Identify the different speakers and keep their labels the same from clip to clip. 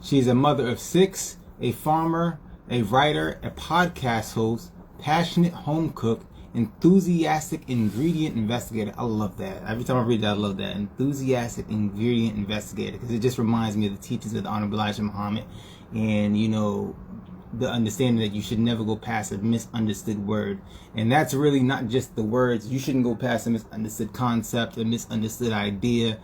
Speaker 1: She's a mother of 6, a farmer, a writer, a podcast host, passionate home cook, enthusiastic ingredient investigator. I love that. Every time I read that, I love that. Enthusiastic ingredient investigator, because it just reminds me of the teachings of the Honorable Elijah Muhammad, and the understanding that you should never go past a misunderstood word. And that's really not just the words. You shouldn't go past a misunderstood concept, a misunderstood idea,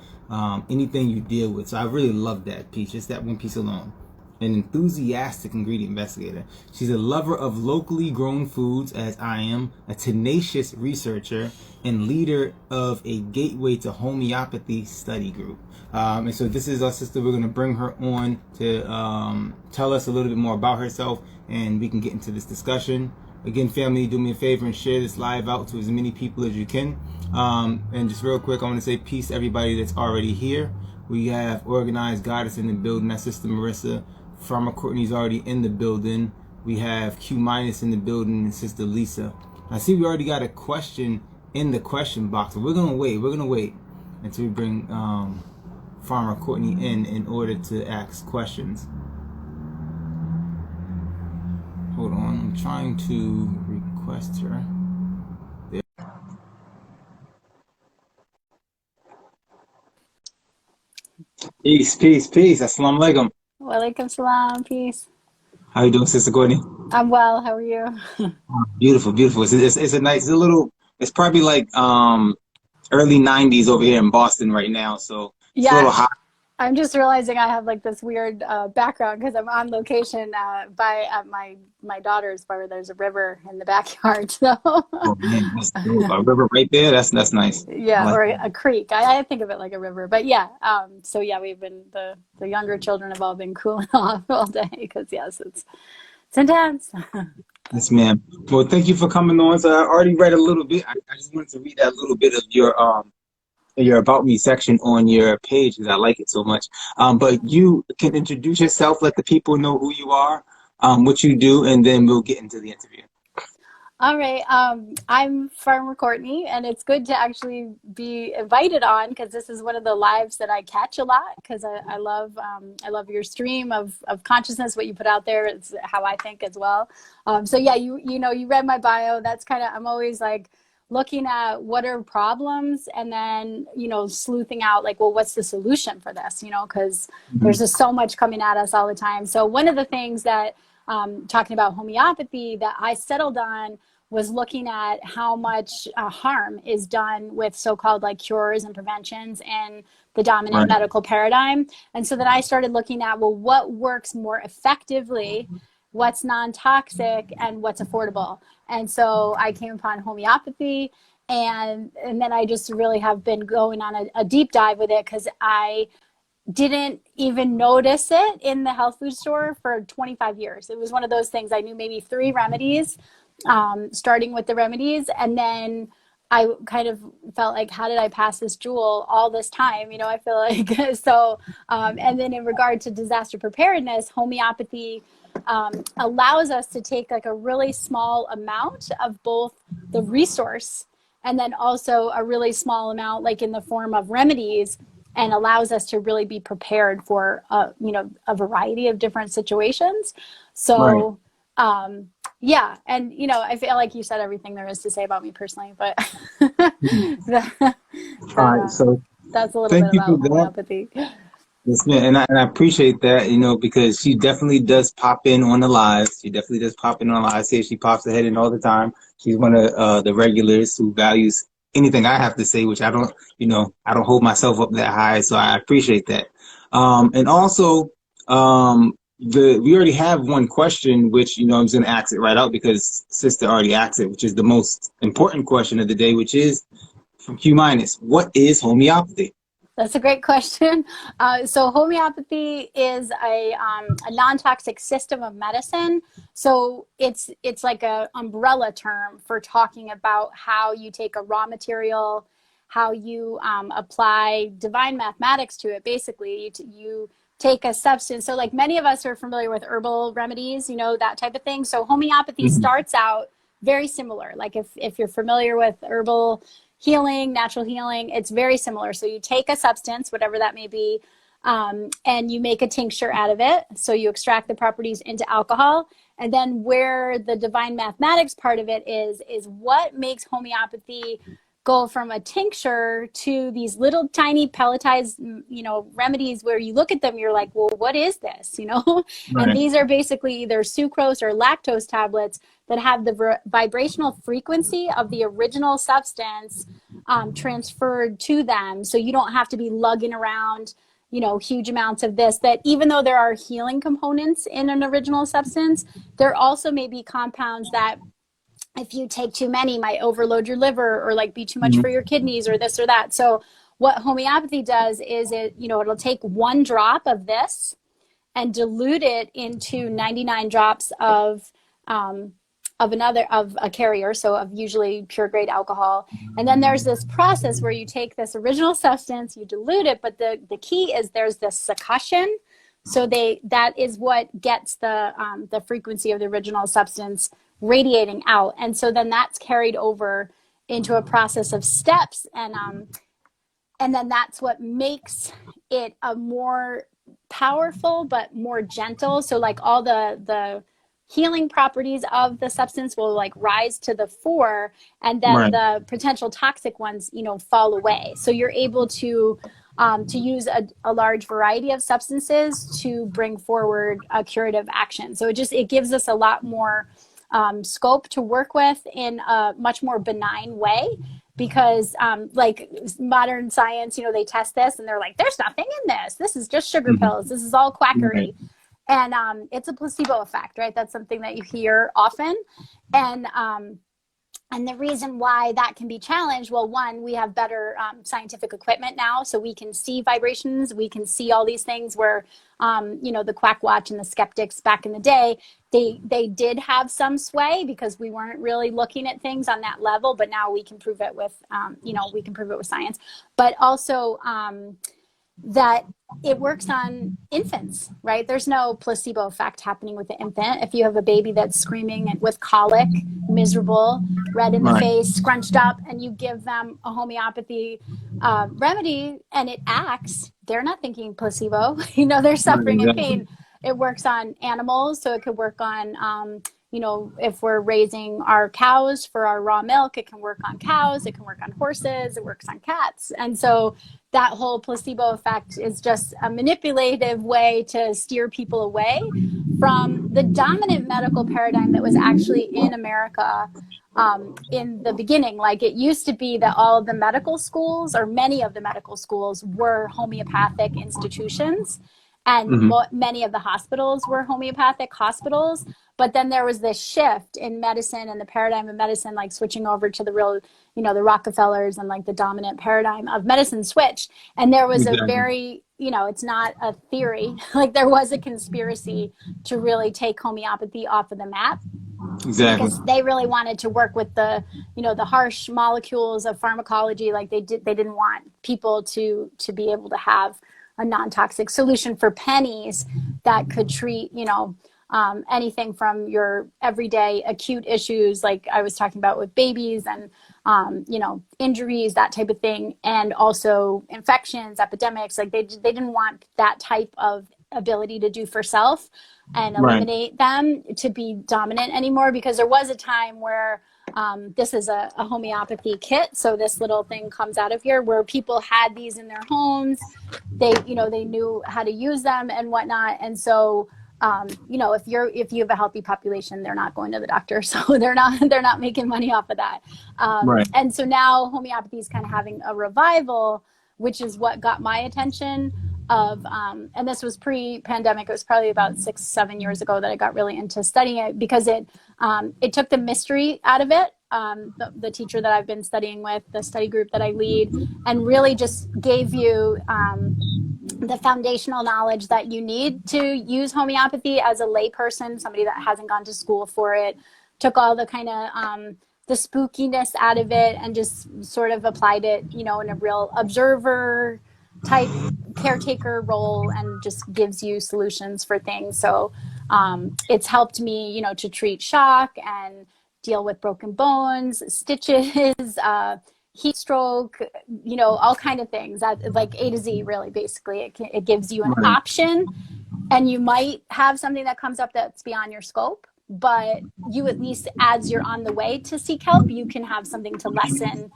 Speaker 1: anything you deal with. So I really love that piece, just that one piece alone. An enthusiastic ingredient investigator. She's a lover of locally grown foods, as I am, a tenacious researcher, and leader of a Gateway to Homeopathy study group. And so this is our sister. We're going to bring her on to tell us a little bit more about herself, and we can get into this discussion. Again, family, do me a favor and share this live out to as many people as you can. And just real quick, I want to say peace to everybody that's already here. We have Organized Goddess in the building. That's Sister Marissa. Farmer Courtney's already in the building. We have Q Minus in the building and Sister Lisa. I see we already got a question in the question box. But we're gonna wait. We're gonna wait until we bring Farmer Courtney in order to ask questions. Hold on, I'm trying to request her. There. Peace, peace, peace. Assalamu alaikum.
Speaker 2: Walaikum salam, peace.
Speaker 1: How you doing, Sister Courtney?
Speaker 2: I'm well. How are you?
Speaker 1: Beautiful, beautiful. It's a nice, it's probably like early 90s over here in Boston right now, so it's a little hot.
Speaker 2: I'm just realizing I have like this weird background because I'm on location by my daughter's where there's a river in the backyard. So
Speaker 1: Oh man, that's cool. A river right there. That's nice.
Speaker 2: Yeah,
Speaker 1: like
Speaker 2: or a creek. I think of it like a river, but yeah. So yeah, we've been the younger children have all been cooling off all day because yes, it's intense.
Speaker 1: Yes, ma'am. Well, thank you for coming on. So I already read a little bit. I just wanted to read that little bit of your About Me section on your page because I like it so much. But you can introduce yourself, let the people know who you are, what you do, and then we'll get into the interview.
Speaker 2: All right. I'm Farmer Courtney, and it's good to actually be invited on because this is one of the lives that I catch a lot because I love your stream of consciousness, what you put out there. It's how I think as well. So yeah, you read my bio. That's kind of, I'm always like looking at what are problems and then, sleuthing out like, well, what's the solution for this, because there's just so much coming at us all the time. So one of the things that, talking about homeopathy that I settled on was looking at how much harm is done with so-called like cures and preventions in the dominant medical paradigm. And so then I started looking at, well, what works more effectively, what's non-toxic, and what's affordable. And so I came upon homeopathy, and then I just really have been going on a deep dive with it because I didn't even notice it in the health food store for 25 years. It was one of those things. I knew maybe 3 remedies, starting with the remedies. And then I kind of felt like, how did I pass this jewel all this time? I feel like so. And then in regard to disaster preparedness, homeopathy allows us to take like a really small amount of both the resource and then also a really small amount, like in the form of remedies, and allows us to really be prepared for, a variety of different situations. So, yeah. And, I feel like you said everything there is to say about me personally, but
Speaker 1: All right, so
Speaker 2: that's a little bit about homeopathy.
Speaker 1: Yes, man, and I appreciate that, because she definitely does pop in on the lives. She definitely does pop in on the lives. She pops her head in all the time. She's one of the regulars who values anything I have to say, which I don't hold myself up that high. So I appreciate that. And also, we already have one question, which, I'm just going to ask it right out because Sister already asked it, which is the most important question of the day, which is from Q Minus. What is homeopathy?
Speaker 2: That's a great question. So homeopathy is a non-toxic system of medicine. So it's like an umbrella term for talking about how you take a raw material, how you apply divine mathematics to it. Basically, you take a substance. So like many of us are familiar with herbal remedies, that type of thing. So homeopathy starts out very similar. Like if you're familiar with herbal healing, natural healing, it's very similar. So you take a substance, whatever that may be, and you make a tincture out of it. So you extract the properties into alcohol. And then where the divine mathematics part of it is what makes homeopathy go from a tincture to these little tiny pelletized, remedies where you look at them, you're like, well, what is this, And
Speaker 1: Right.
Speaker 2: these are basically either sucrose or lactose tablets that have the vibrational frequency of the original substance transferred to them. So you don't have to be lugging around, huge amounts of this, that even though there are healing components in an original substance, there also may be compounds that if you take too many might overload your liver or like be too much for
Speaker 1: Mm-hmm.
Speaker 2: your kidneys or this or that. So what homeopathy does is it'll take one drop of this and dilute it into 99 drops of a carrier, so of usually pure grade alcohol. And then there's this process where you take this original substance, you dilute it, but the key is there's this succussion. So that is what gets the frequency of the original substance radiating out, and so then that's carried over into a process of steps, and then that's what makes it a more powerful but more gentle. So like all the healing properties of the substance will like rise to the fore, and then
Speaker 1: Right.
Speaker 2: the potential toxic ones fall away. So you're able to use a large variety of substances to bring forward a curative action. So it gives us a lot more scope to work with in a much more benign way, because like modern science, they test this and they're like, there's nothing in this. This is just sugar pills. This is all
Speaker 1: Right.
Speaker 2: quackery. And it's a placebo effect, right? That's something that you hear often. And and the reason why that can be challenged, well, one, we have better scientific equipment now, so we can see vibrations, we can see all these things where, the Quack Watch and the skeptics back in the day, they did have some sway because we weren't really looking at things on that level, but now we can prove it with, we can prove it with science. But also, that it works on infants, right? There's no placebo effect happening with the infant. If you have a baby that's screaming with colic, miserable, red in the
Speaker 1: Right.
Speaker 2: face, scrunched up, and you give them a homeopathy remedy and it acts, they're not thinking placebo. They're
Speaker 1: Right.
Speaker 2: suffering in
Speaker 1: Exactly.
Speaker 2: pain. It works on animals, so it could work on if we're raising our cows for our raw milk, it can work on cows, it can work on horses, it works on cats. And so that whole placebo effect is just a manipulative way to steer people away from the dominant medical paradigm that was actually in America in the beginning. Like it used to be that all of the medical schools, or many of the medical schools, were homeopathic institutions, and
Speaker 1: Mm-hmm.
Speaker 2: many of the hospitals were homeopathic hospitals. But then there was this shift in medicine and the paradigm of medicine, like switching over to the real, the Rockefellers, and like the dominant paradigm of medicine switched. And there was a
Speaker 1: Exactly.
Speaker 2: very, it's not a theory, like there was a conspiracy to really take homeopathy off of the map,
Speaker 1: Exactly.
Speaker 2: because they really wanted to work with the harsh molecules of pharmacology. Like they didn't want people to be able to have a non-toxic solution for pennies that could treat anything from your everyday acute issues, like I was talking about with babies, and injuries, that type of thing, and also infections, epidemics. Like they didn't want that type of ability to do for self and
Speaker 1: Right.
Speaker 2: eliminate them to be dominant anymore, because there was a time where this is a homeopathy kit, so this little thing comes out of here, where people had these in their homes. They knew how to use them and whatnot, and so if you have a healthy population, they're not going to the doctor, so they're not making money off of that.
Speaker 1: Right.
Speaker 2: And so now homeopathy is kind of having a revival, which is what got my attention. And this was pre-pandemic. It was probably about 6-7 years ago that I got really into studying it, because it took the mystery out of it. The teacher that I've been studying with, the study group that I lead, and really just gave you the foundational knowledge that you need to use homeopathy as a layperson, somebody that hasn't gone to school for it. Took all the kind of the spookiness out of it and just sort of applied it, in a real observer type caretaker role, and just gives you solutions for things. So it's helped me, to treat shock and deal with broken bones, stitches, heat stroke, all kind of things that like A to Z, really, basically. It gives you an
Speaker 1: Right.
Speaker 2: option, and you might have something that comes up that's beyond your scope, but you, at least as you're on the way to seek help, you can have something to lessen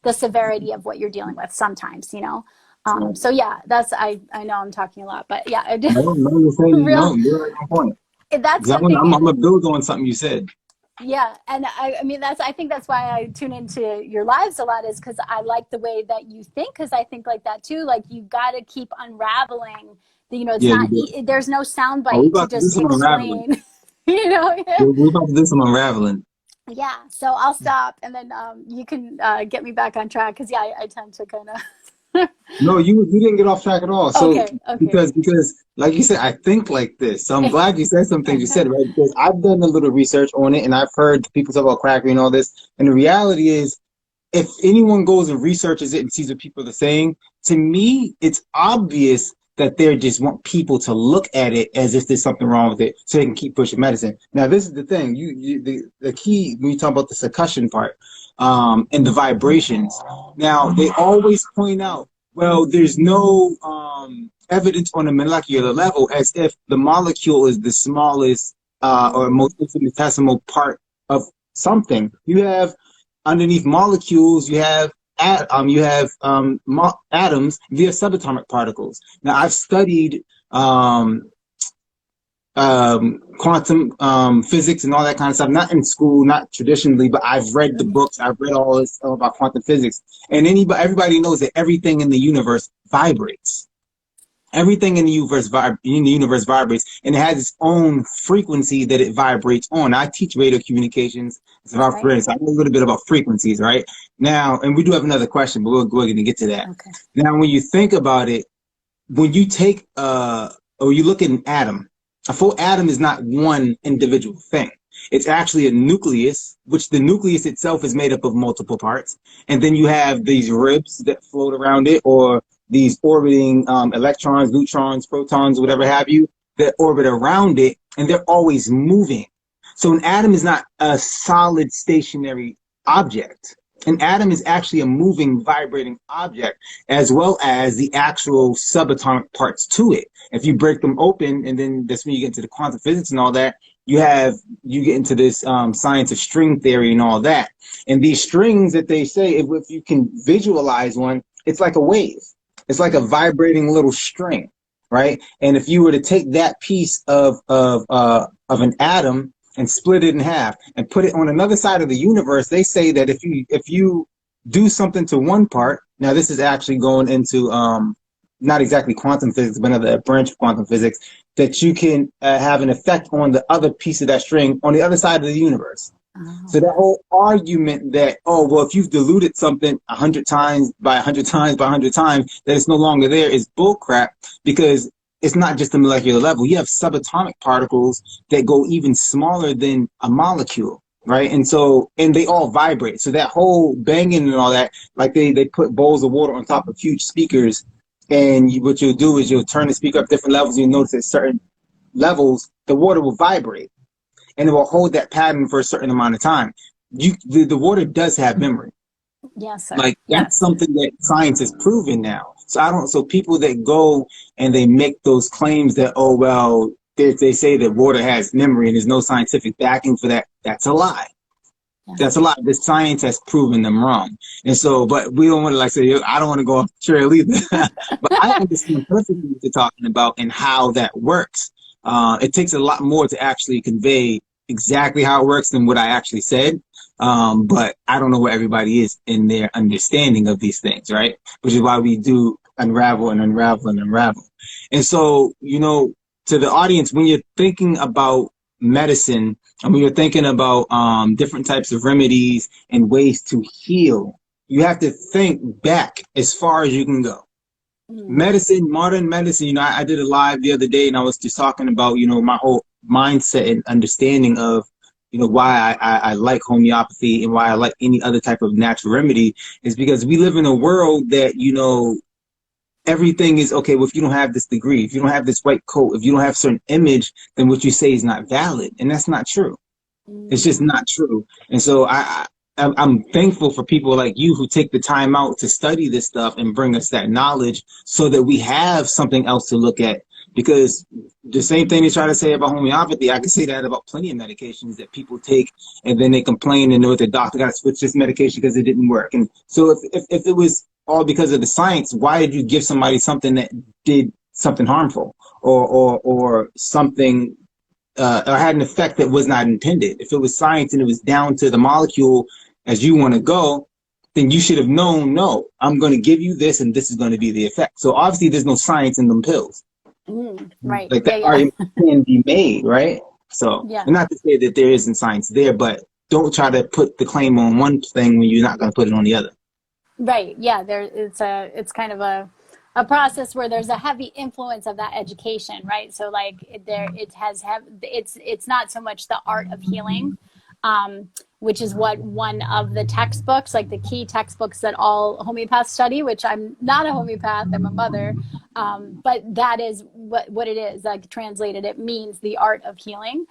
Speaker 2: the severity of what you're dealing with sometimes. So yeah, I know I'm talking a lot, but yeah, I do.
Speaker 1: No, you're saying
Speaker 2: Real,
Speaker 1: no. You're right on point.
Speaker 2: that's
Speaker 1: 'Cause
Speaker 2: the
Speaker 1: I'm
Speaker 2: thing.
Speaker 1: gonna build on something you said.
Speaker 2: Yeah, and I mean, I think that's why I tune into your lives a lot, is because I like the way that you think, because I think like that too. Like, you got to keep unraveling. It's
Speaker 1: Yeah, you
Speaker 2: not.
Speaker 1: do.
Speaker 2: There's no
Speaker 1: Oh, we're
Speaker 2: soundbite to
Speaker 1: about to do
Speaker 2: just
Speaker 1: some unraveling.
Speaker 2: explain. Yeah.
Speaker 1: We're about to do some unraveling.
Speaker 2: Yeah. So I'll stop, and then you can get me back on track, because yeah, I tend to kind of.
Speaker 1: No, you didn't get off track at all. So
Speaker 2: Okay. Okay.
Speaker 1: because like you said, I think like this. So I'm glad you said some things you said, right? Because I've done a little research on it, and I've heard people talk about quackery and all this. And the reality is, if anyone goes and researches it and sees what people are saying, to me, it's obvious that they just want people to look at it as if there's something wrong with it, so they can keep pushing medicine. Now, this is the thing. The key when you talk about the succussion part, and the vibrations. Now, they always point out, well, there's no evidence on a molecular level, as if the molecule is the smallest or most infinitesimal part of something. You have underneath molecules, you have atoms, you have subatomic particles. Now, I've studied quantum physics and all that kind of stuff. Not in school, not traditionally, but I've read the books. I've read all this stuff about quantum physics. And everybody knows that everything in the universe vibrates. Everything in the universe vibrates, and it has its own frequency that it vibrates on. I teach radio communications. It's about frequencies. I know a little bit about frequencies, right? Now, and we do have another question, but we're going to get to that.
Speaker 2: Okay.
Speaker 1: Now, when you think about it, when you take or you look at an atom, a full atom is not one individual thing. It's actually a nucleus, which the nucleus itself is made up of multiple parts. And then you have these ribs that float around it, or these orbiting electrons, neutrons, protons, whatever have you, that orbit around it, and they're always moving. So an atom is not a solid stationary object. An atom is actually a moving, vibrating object, as well as the actual subatomic parts to it. If you break them open, and then that's when you get into the quantum physics and all that, you get into this science of string theory and all that. And these strings that they say, if you can visualize one, it's like a wave. It's like a vibrating little string, right? And if you were to take that piece of an atom and split it in half and put it on another side of the universe, they say that if you do something to one part, now this is actually going into not exactly quantum physics, but another branch of quantum physics, that you can have an effect on the other piece of that string on the other side of the universe. So that whole argument that, oh, well, if you've diluted something 100 times by 100 times by 100 times, that it's no longer there, is bullcrap, because it's not just the molecular level. You have subatomic particles that go even smaller than a molecule, right? And they all vibrate. So that whole banging and all that, like they put bowls of water on top of huge speakers, and what you'll do is you'll turn the speaker up different levels, and you'll notice at certain levels, the water will vibrate. And it will hold that pattern for a certain amount of time. The water does have memory.
Speaker 2: Yes, sir.
Speaker 1: Like, that's something that science has proven now. So people that go and they make those claims that, oh, well, they say that water has memory and there's no scientific backing for that, that's a lie. Yeah. That's a lie. The science has proven them wrong. And so, but we don't want to say, I don't want to go off the trail either. But I understand perfectly what you're talking about and how that works. It takes a lot more to actually convey exactly how it works than what I actually said. But I don't know where everybody is in their understanding of these things, right? Which is why we do unravel and unravel and unravel. And so, to the audience, when you're thinking about medicine and when you're thinking about different types of remedies and ways to heal, you have to think back as far as you can go. Medicine, modern medicine, I did a live the other day and I was just talking about, my whole mindset and understanding of, why I like homeopathy and why I like any other type of natural remedy, is because we live in a world that, everything is okay. Well, if you don't have this degree, if you don't have this white coat, if you don't have a certain image, then what you say is not valid. And that's not true. It's just not true. And so I'm thankful for people like you who take the time out to study this stuff and bring us that knowledge so that we have something else to look at. Because the same thing they try to say about homeopathy, I can say that about plenty of medications that people take and then they complain and know that the doctor got to switch this medication because it didn't work. And so if it was all because of the science, why did you give somebody something that did something harmful or something or had an effect that was not intended? If it was science and it was down to the molecule as you want to go, then you should have known, no, I'm going to give you this and this is going to be the effect. So obviously there's no science in them pills.
Speaker 2: Right.
Speaker 1: Like
Speaker 2: Yeah.
Speaker 1: that argument can be made, right? So,
Speaker 2: Yeah.
Speaker 1: and not to say that there isn't science there, but don't try to put the claim on one thing when you're not going to put it on the other.
Speaker 2: Right. Yeah. It's kind of a process where there's a heavy influence of that education, right? So like it's not so much the art of healing, which is what one of the textbooks, like the key textbooks that all homeopaths study, which I'm not a homeopath, I'm a mother. But that is what it is, like translated, it means the art of healing.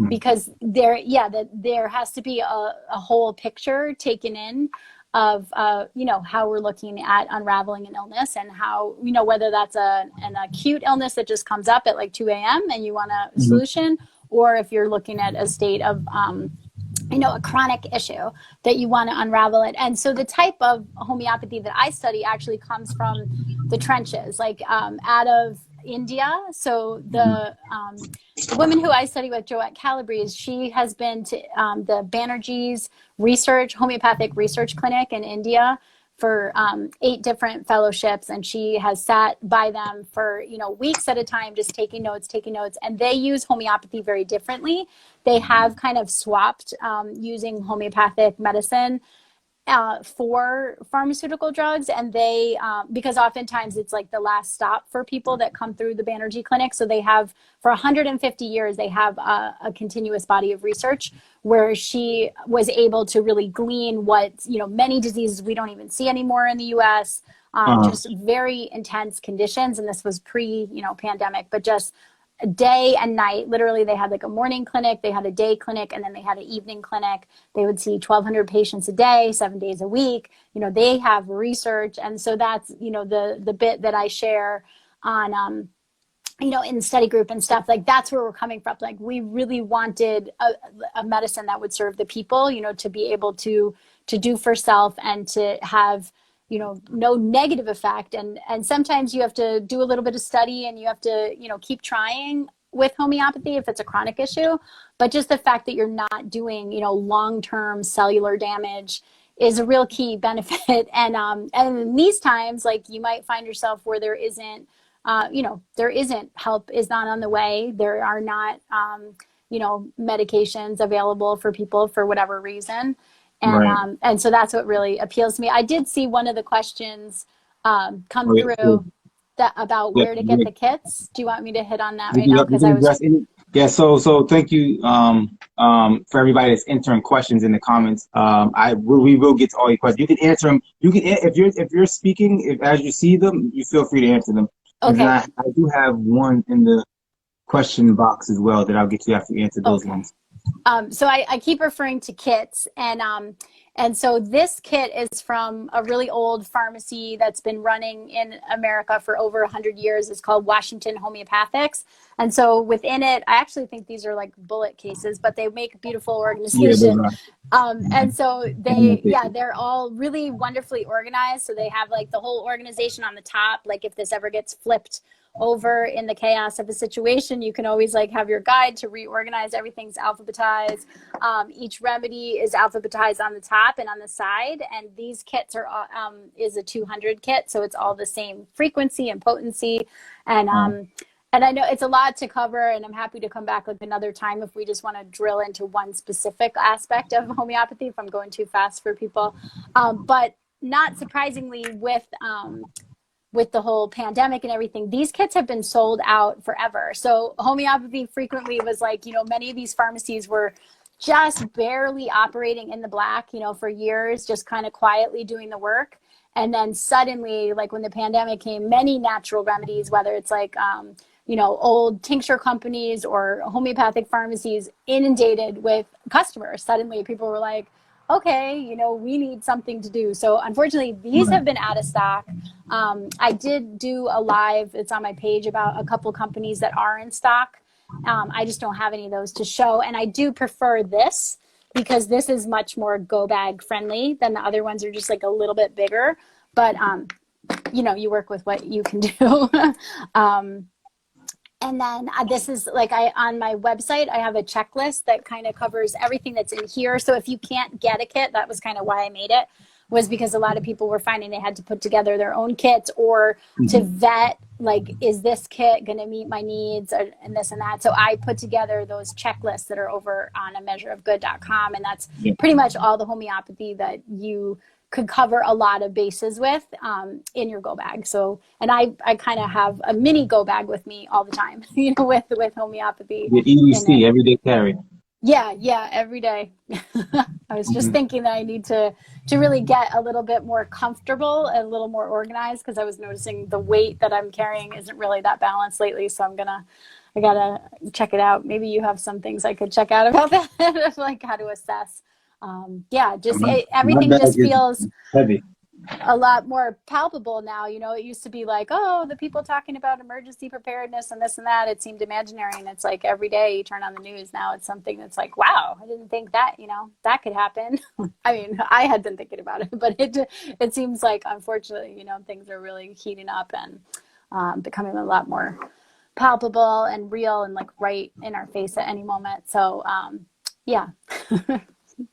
Speaker 2: Because there has to be a whole picture taken in of how we're looking at unraveling an illness, and how, whether that's an acute illness that just comes up at like 2 a.m. and you want a solution, or if you're looking at a state of a chronic issue that you want to unravel it. And so the type of homeopathy that I study actually comes from the trenches, like out of India. So the woman who I study with, Joette Calabrese, she has been to the Banerjee's homeopathic research clinic in India for 8 different fellowships, and she has sat by them for weeks at a time, just taking notes. And they use homeopathy very differently. They have kind of swapped using homeopathic medicine for pharmaceutical drugs, and they because oftentimes it's like the last stop for people that come through the Banerjee clinic. So they have, for 150 years, they have a continuous body of research where she was able to really glean what many diseases we don't even see anymore in the U.S. Just very intense conditions, and this was pre pandemic, but just day and night. Literally, they had like a morning clinic, they had a day clinic, and then they had an evening clinic. They would see 1,200 patients a day, 7 days a week. They have research, and so that's the bit that I share on in study group and stuff. Like, that's where we're coming from. Like, we really wanted a medicine that would serve the people, to be able to do for self and to have no negative effect. And sometimes you have to do a little bit of study, and you have to keep trying with homeopathy if it's a chronic issue. But just the fact that you're not doing long-term cellular damage is a real key benefit. And in these times, like, you might find yourself where there isn't help is not on the way. There are not medications available for people for whatever reason. And so that's what really appeals to me. I did see one of the questions come through about where to get the kits. Do you want me to hit on that right now? Because I was.
Speaker 1: Yeah. So thank you for everybody that's entering questions in the comments. We will get to all your questions. You can answer them. You can, if you're speaking, as you see them, you feel free to answer them. Okay. And I do have one in the question box as well that I'll get to after you answer those ones.
Speaker 2: So I keep referring to kits, and so this kit is from a really old pharmacy that's been running in America for over 100 years. It's called Washington Homeopathics. And so within it, I actually think these are like bullet cases, but they make a beautiful organization. And so they're all really wonderfully organized. So they have like the whole organization on the top. Like, if this ever gets flipped over in the chaos of a situation, you can always like have your guide to reorganize. Everything's alphabetized. Each remedy is alphabetized on the top and on the side. And these kits are is a 200 kit, so it's all the same frequency and potency. And I know it's a lot to cover, and I'm happy to come back like another time if we just want to drill into one specific aspect of homeopathy, if I'm going too fast for people. But not surprisingly, with the whole pandemic and everything, these kits have been sold out forever. So homeopathy frequently was like, many of these pharmacies were just barely operating in the black, for years, just kind of quietly doing the work. And then suddenly, like when the pandemic came, many natural remedies, whether it's like, old tincture companies or homeopathic pharmacies, inundated with customers. Suddenly people were like, okay, we need something to do. So unfortunately, these
Speaker 1: Right.
Speaker 2: have been out of stock. I did do a live, it's on my page, about a couple companies that are in stock. I just don't have any of those to show. And I do prefer this because this is much more go bag friendly than the other ones are just like a little bit bigger. But, you work with what you can do. um, and then this is like on my website, I have a checklist that kind of covers everything that's in here. So if you can't get a kit, that was kind of why I made it, was because a lot of people were finding they had to put together their own kits or to
Speaker 1: Mhm.
Speaker 2: vet, like, is this kit going to meet my needs and this and that. So I put together those checklists that are over on a measureofgood.com. And that's
Speaker 1: Yeah.
Speaker 2: pretty much all the homeopathy that you could cover a lot of bases with in your go bag. So, and I kind of have a mini go bag with me all the time, with homeopathy
Speaker 1: The
Speaker 2: in it.
Speaker 1: EDC, everyday carry.
Speaker 2: Yeah, every day. I was just
Speaker 1: Mhm.
Speaker 2: thinking that I need to really get a little bit more comfortable and a little more organized because I was noticing the weight that I'm carrying isn't really that balanced lately. So I gotta check it out. Maybe you have some things I could check out about that, like how to assess. Yeah, just
Speaker 1: My
Speaker 2: everything
Speaker 1: bag
Speaker 2: just
Speaker 1: is
Speaker 2: feels
Speaker 1: heavy.
Speaker 2: a lot more palpable now. It used to be like, oh, the people talking about emergency preparedness and this and that, it seemed imaginary. And it's like every day you turn on the news now, it's something that's like, wow, I didn't think that, that could happen. I mean, I had been thinking about it, but it seems like, unfortunately, things are really heating up and becoming a lot more palpable and real and like right in our face at any moment. So, yeah.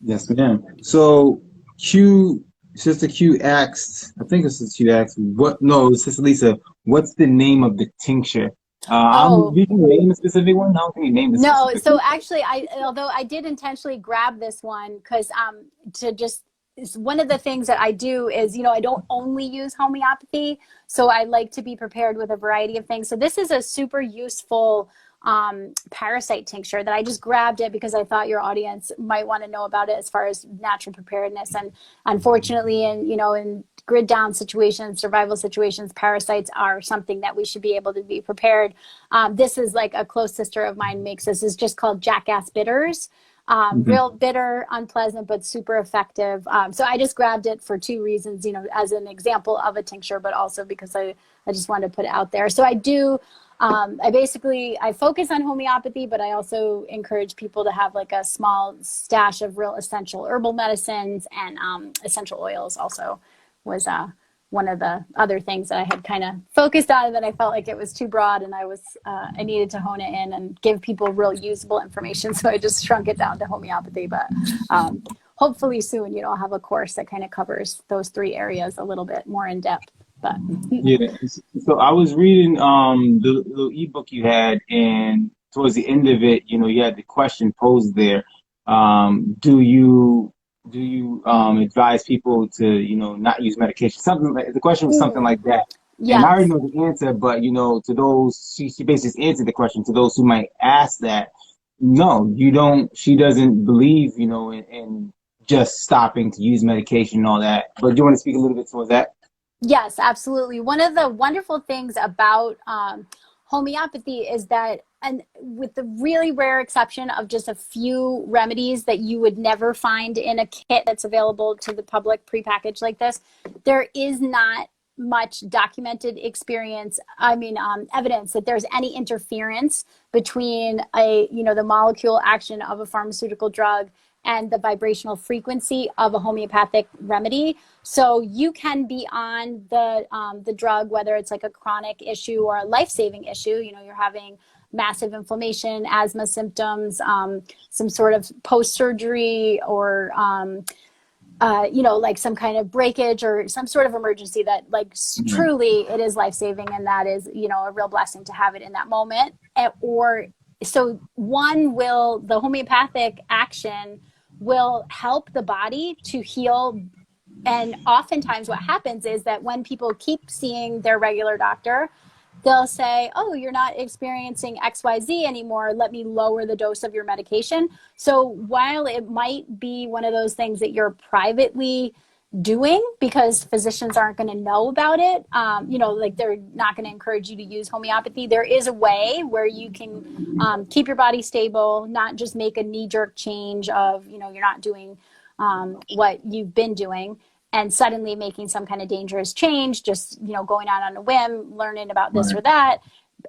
Speaker 1: Yes, ma'am. So Q, Sister Q asked, I think it's Sister Q asked, what? No, it was Sister Lisa. What's the name of the tincture?
Speaker 2: Oh,
Speaker 1: Did you name a specific one? I don't think you named it
Speaker 2: no, so
Speaker 1: specifically.
Speaker 2: actually, although I did intentionally grab this one because to just it's one of the things that I do is, I don't only use homeopathy, so I like to be prepared with a variety of things. So this is a super useful parasite tincture that I just grabbed it because I thought your audience might want to know about it as far as natural preparedness. And unfortunately, in grid down situations, survival situations, parasites are something that we should be able to be prepared. This is like a close sister of mine makes this. It's just called Jackass Bitters.
Speaker 1: Hmm.
Speaker 2: Real bitter, unpleasant, but super effective. So I just grabbed it for two reasons, as an example of a tincture, but also because I just wanted to put it out there. So I focus on homeopathy, but I also encourage people to have like a small stash of real essential herbal medicines and essential oils also was one of the other things that I had kind of focused on, and then I felt like it was too broad and I needed to hone it in and give people real usable information. So I just shrunk it down to homeopathy, but hopefully soon, I'll have a course that kind of covers those three areas a little bit more in depth, but
Speaker 1: Yeah. So I was reading the little ebook you had, and towards the end of it, you had the question posed there. Do you advise people to, not use medication? Something like the question was something like that. And I already
Speaker 2: yes.
Speaker 1: know the answer, but to those, she basically answered the question to those who might ask that. No, you don't. She doesn't believe, in just stopping to use medication and all that. But do you want to speak a little bit towards that?
Speaker 2: Yes, absolutely. One of the wonderful things about homeopathy is that, and with the really rare exception of just a few remedies that you would never find in a kit that's available to the public prepackaged like this, there is not much documented experience. I mean, evidence that there's any interference between the molecule action of a pharmaceutical drug and the vibrational frequency of a homeopathic remedy. So you can be on the drug, whether it's like a chronic issue or a life-saving issue. You're having massive inflammation, asthma symptoms, some sort of post-surgery, or like some kind of breakage or some sort of emergency that, like, truly it is life-saving, and that is a real blessing to have it in that moment. Or so the homeopathic action will help the body to heal. And oftentimes what happens is that when people keep seeing their regular doctor, they'll say, oh, you're not experiencing XYZ anymore. Let me lower the dose of your medication. So while it might be one of those things that you're privately doing because physicians aren't going to know about it, like they're not going to encourage you to use homeopathy, there is a way where you can keep your body stable, not just make a knee-jerk change of, you're not doing what you've been doing, and suddenly making some kind of dangerous change, just, going out on a whim, learning about this or that,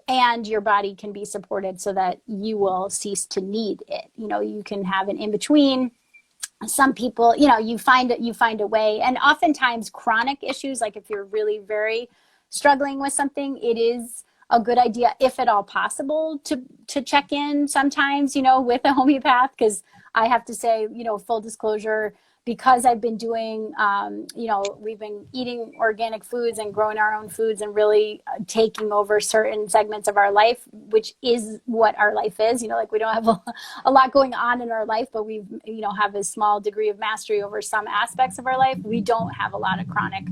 Speaker 2: and your body can be supported so that you will cease to need it. You can have an in between. Some people, you find a way. And oftentimes chronic issues, like if you're really very struggling with something, it is a good idea, if at all possible, to check in sometimes, with a homeopath. Because I have to say, full disclosure, because I've been doing, we've been eating organic foods and growing our own foods and really taking over certain segments of our life, which is what our life is. Like we don't have a lot going on in our life, but we, have a small degree of mastery over some aspects of our life. We don't have a lot of chronic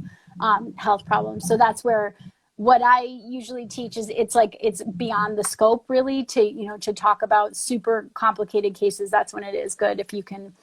Speaker 2: health problems. So that's where what I usually teach is it's beyond the scope really to talk about super complicated cases. That's when it is good if you can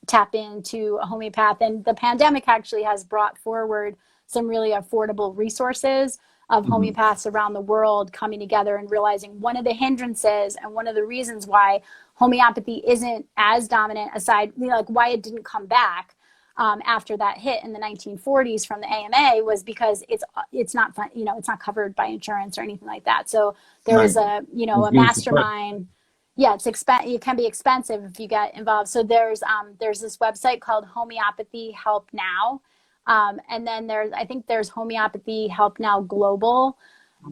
Speaker 2: tap into a homeopath. And the pandemic actually has brought forward some really affordable resources of homeopaths around the world coming together and realizing one of the hindrances and one of the reasons why homeopathy isn't as dominant, aside, why it didn't come back after that hit in the 1940s from the AMA, was because it's not fun, it's not covered by insurance or anything like that. So there was a mastermind. Yeah, it can be expensive if you get involved. So there's this website called Homeopathy Help Now. And then I think there's Homeopathy Help Now Global.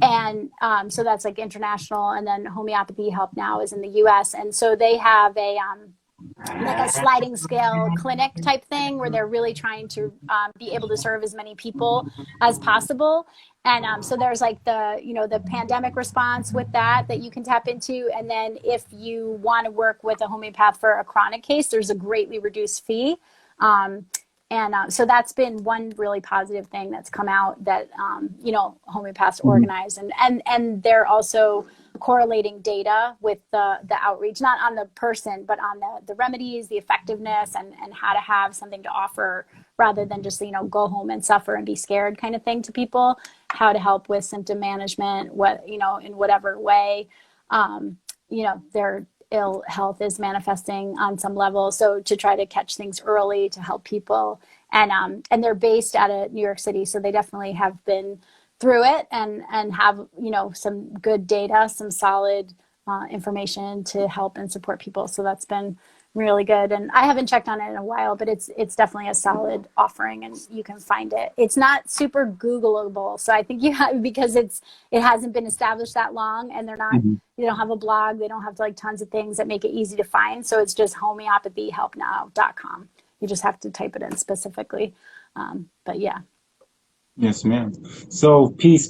Speaker 2: And so that's like international. And then Homeopathy Help Now is in the US. And so they have like a sliding scale clinic type thing where they're really trying to be able to serve as many people as possible. And so there's like the pandemic response with that you can tap into. And then if you want to work with a homeopath for a chronic case, there's a greatly reduced fee. So that's been one really positive thing that's come out that, homeopaths organize, and they're also correlating data with the outreach, not on the person, but on the remedies, the effectiveness, and how to have something to offer rather than just, go home and suffer and be scared kind of thing to people, how to help with symptom management, in whatever way, their ill health is manifesting on some level. So to try to catch things early to help people. And they're based out of New York City. So they definitely have been through it and have, some good data, some solid information to help and support people. So that's been really good. And I haven't checked on it in a while, but it's definitely a solid offering and you can find it. It's not super Googleable. So I think because it hasn't been established that long, and they're not, they don't have a blog. They don't have tons of things that make it easy to find. So it's just homeopathyhelpnow.com. You just have to type it in specifically. But yeah.
Speaker 1: Yes, ma'am. So peace,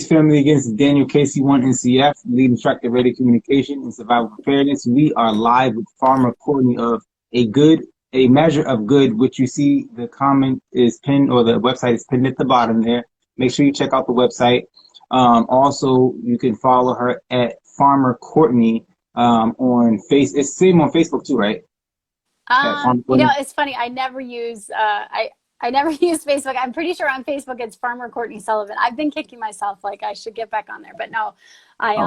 Speaker 1: family. Again, this is Daniel KC1 NCF, lead instructor, radio communication and survival preparedness. We are live with Farmer Courtney of A Measure of Good, which you see the comment is pinned, or the website is pinned at the bottom there. Make sure you check out the website. Also, you can follow her at Farmer Courtney on It's the same on Facebook too, right?
Speaker 2: It's funny. I never use I never use Facebook. I'm pretty sure on Facebook it's Farmer Courtney Sullivan. I've been kicking myself like I should get back on there, but no,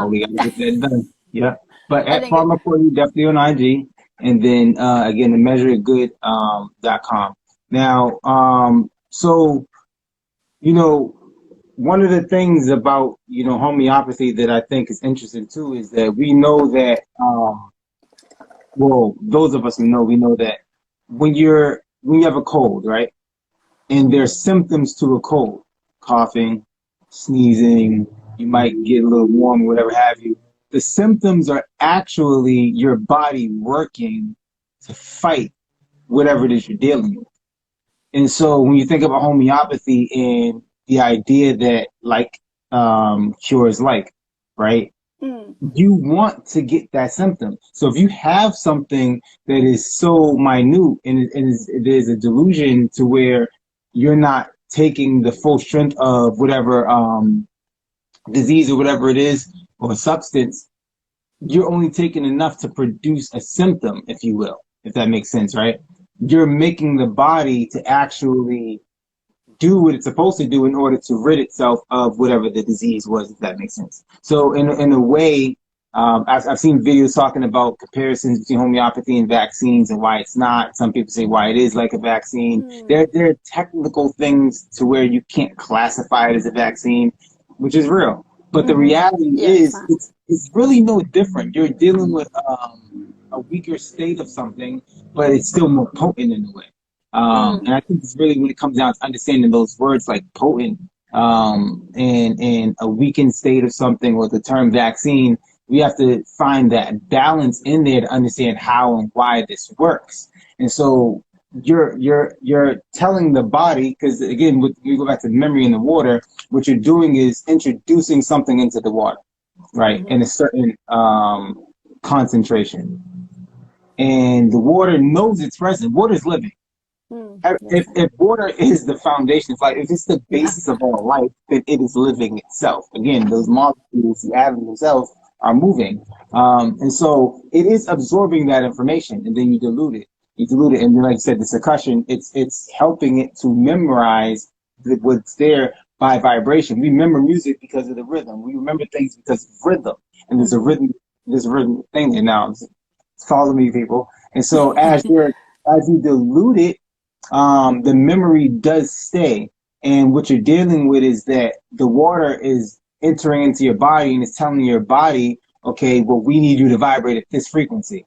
Speaker 1: we gotta get that done. Yeah, but at Farmer Courtney, definitely on IG, and then again, the measuregood.com. Now, so one of the things about homeopathy that I think is interesting too is that we know that those of us who know, we know that when you have a cold, right? And there's symptoms to a cold, coughing, sneezing, you might get a little warm, whatever have you. The symptoms are actually your body working to fight whatever it is you're dealing with. And so when you think about homeopathy and the idea that cures like, right? You want to get that symptom. So if you have something that is so minute and there's a delusion to where you're not taking the full strength of whatever disease or whatever it is or substance, you're only taking enough to produce a symptom, if you will, if that makes sense, right? You're making the body to actually do what it's supposed to do in order to rid itself of whatever the disease was, if that makes sense. So in a way, I've seen videos talking about comparisons between homeopathy and vaccines and why it's not. Some people say why it is like a vaccine.
Speaker 2: Mm,
Speaker 1: There are technical things to where you can't classify it as a vaccine, which is real. But the
Speaker 2: mm-hmm.
Speaker 1: reality
Speaker 2: Yeah, it's
Speaker 1: is,
Speaker 2: not.
Speaker 1: it's really no different. You're dealing with a weaker state of something, but it's still more potent in a way.
Speaker 2: Mm,
Speaker 1: And I think it's really when it comes down to understanding those words like potent and a weakened state of something, or the term vaccine, we have to find that balance in there to understand how and why this works. And so you're telling the body, because again, we go back to the memory in the water. What you're doing is introducing something into the water, right, in
Speaker 2: mm-hmm.
Speaker 1: a certain concentration, and the water knows it's present. Water is living.
Speaker 2: Mm, yes,
Speaker 1: If water is the foundation of life, if it's the
Speaker 2: yeah.
Speaker 1: basis of all life, then it is living itself. Again, those molecules, the atoms themselves, are moving. And so it is absorbing that information, and then you dilute it. You dilute it, and then, like I said, the succussion, it's helping it to memorize what's there by vibration. We remember music because of the rhythm. We remember things because of rhythm. And
Speaker 2: Mm-hmm.
Speaker 1: there's a rhythm thing. And now, follow me, people. And so as you dilute it, the memory does stay. And what you're dealing with is that the water is entering into your body and it's telling your body, okay, well, we need you to vibrate at this frequency,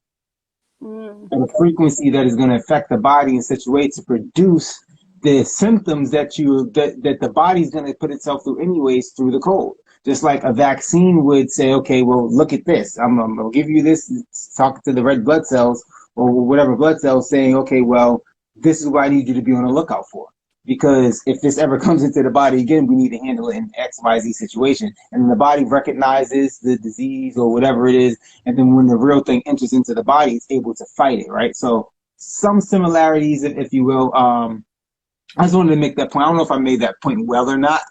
Speaker 2: Mm,
Speaker 1: at a frequency that is going to affect the body in such a way to produce the symptoms that the body's going to put itself through anyways through the cold. Just like a vaccine would say, okay, well, look at this. I'm going to give you this, talking to the red blood cells or whatever blood cells, saying, okay, well, this is what I need you to be on the lookout for. Because if this ever comes into the body again, we need to handle it in XYZ situation. And the body recognizes the disease or whatever it is. And then when the real thing enters into the body, it's able to fight it, right? So some similarities, if you will. I just wanted to make that point. I don't know if I made that point well or not.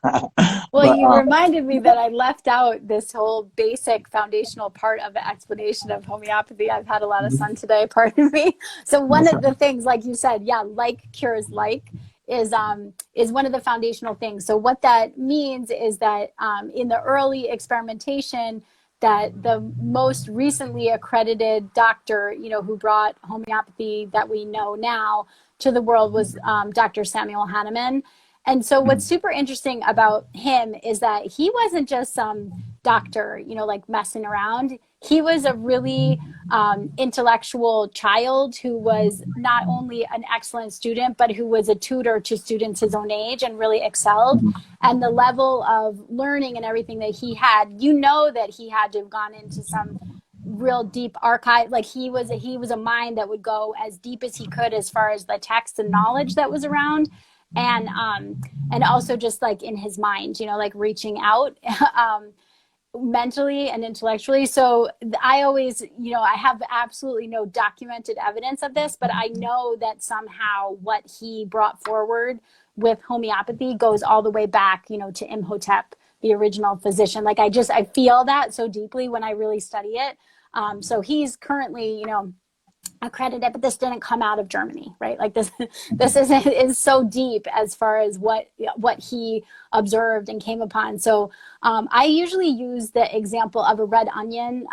Speaker 2: well,
Speaker 1: but
Speaker 2: you reminded me that I left out this whole basic foundational part of the explanation of homeopathy. I've had a lot of sun today, pardon me. So one
Speaker 1: That's
Speaker 2: of
Speaker 1: right.
Speaker 2: the things, like you said, yeah, like cures like is one of the foundational things. So what that means is that in the early experimentation, that the most recently accredited doctor, who brought homeopathy that we know now to the world was Dr. Samuel Hahnemann. And so what's super interesting about him is that he wasn't just some doctor, like messing around. He was a really intellectual child who was not only an excellent student, but who was a tutor to students his own age and really excelled. And the level of learning and everything that he had, that he had to have gone into some real deep archive. Like he was a mind that would go as deep as he could as far as the text and knowledge that was around, and also just like in his mind, like reaching out mentally and intellectually. So I always, I have absolutely no documented evidence of this, but I know that somehow what he brought forward with homeopathy goes all the way back, to Imhotep, the original physician. Like I feel that so deeply when I really study it. So he's currently, accredited, but this didn't come out of Germany, right? Like this is so deep as far as what he observed and came upon. So I usually use the example of a red onion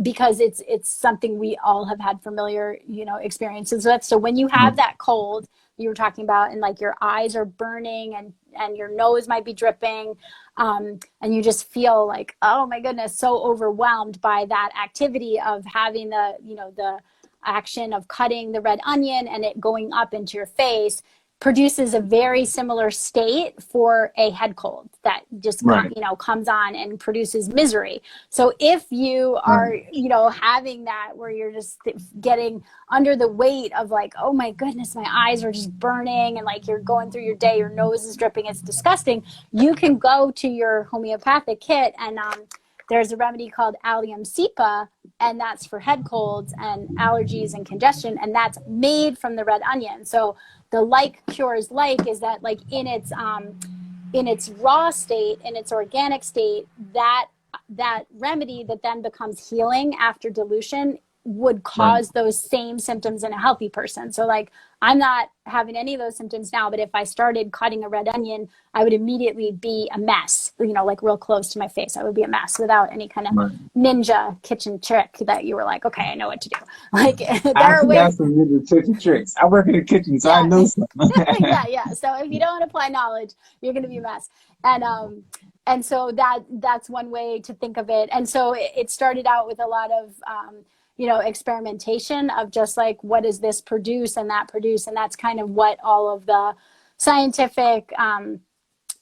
Speaker 2: because it's something we all have had familiar, experiences with. So when you have that cold you were talking about, and like your eyes are burning and your nose might be dripping, and you just feel like, oh my goodness, so overwhelmed by that activity of having the action of cutting the red onion and it going up into your face, produces a very similar state for a head cold that just
Speaker 1: Right.
Speaker 2: comes on and produces misery. So if you
Speaker 1: Right.
Speaker 2: are having that where you're just getting under the weight of like, oh my goodness, my eyes are just burning, and like you're going through your day, your nose is dripping, it's disgusting, you can go to your homeopathic kit, and there's a remedy called allium cepa, and that's for head colds and allergies and congestion, and that's made from the red onion. So the like cures like is that like in its raw state, in its organic state, that remedy that then becomes healing after dilution would
Speaker 1: Right.
Speaker 2: cause those same symptoms in a healthy person. So like, I'm not having any of those symptoms now, but if I started cutting a red onion, I would immediately be a mess, like real close to my face. I would be a mess without any kind of
Speaker 1: Right.
Speaker 2: ninja kitchen trick that you were like, okay, I know what to do. Like
Speaker 1: I
Speaker 2: there are
Speaker 1: actually have
Speaker 2: ways.
Speaker 1: some little tips and tricks. I work in the kitchen, so I
Speaker 2: Yeah.
Speaker 1: know some.
Speaker 2: Yeah. So if you don't apply knowledge, you're going to be a mess. And so that's one way to think of it. And so it started out with a lot of experimentation of just like, what does this produce and that produce, and that's kind of what all of the scientific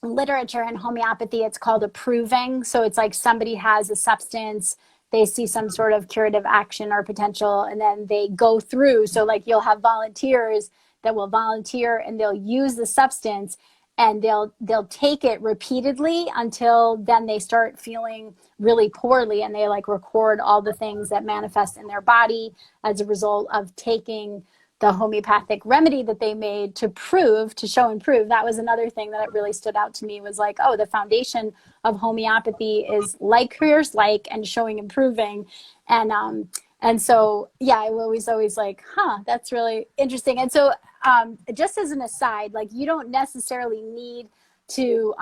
Speaker 2: literature in homeopathy, it's called approving. So it's like somebody has a substance, they see some sort of curative action or potential, and then they go through. So like, you'll have volunteers that will volunteer and they'll use the substance, and they'll take it repeatedly until then they start feeling really poorly, and they like record all the things that manifest in their body as a result of taking the homeopathic remedy that they made to show and prove. That was another thing that really stood out to me, was like, oh, the foundation of homeopathy is like cures like and showing and proving. And so, yeah, I was always like, that's really interesting. And so, just as an aside, like, you don't necessarily need to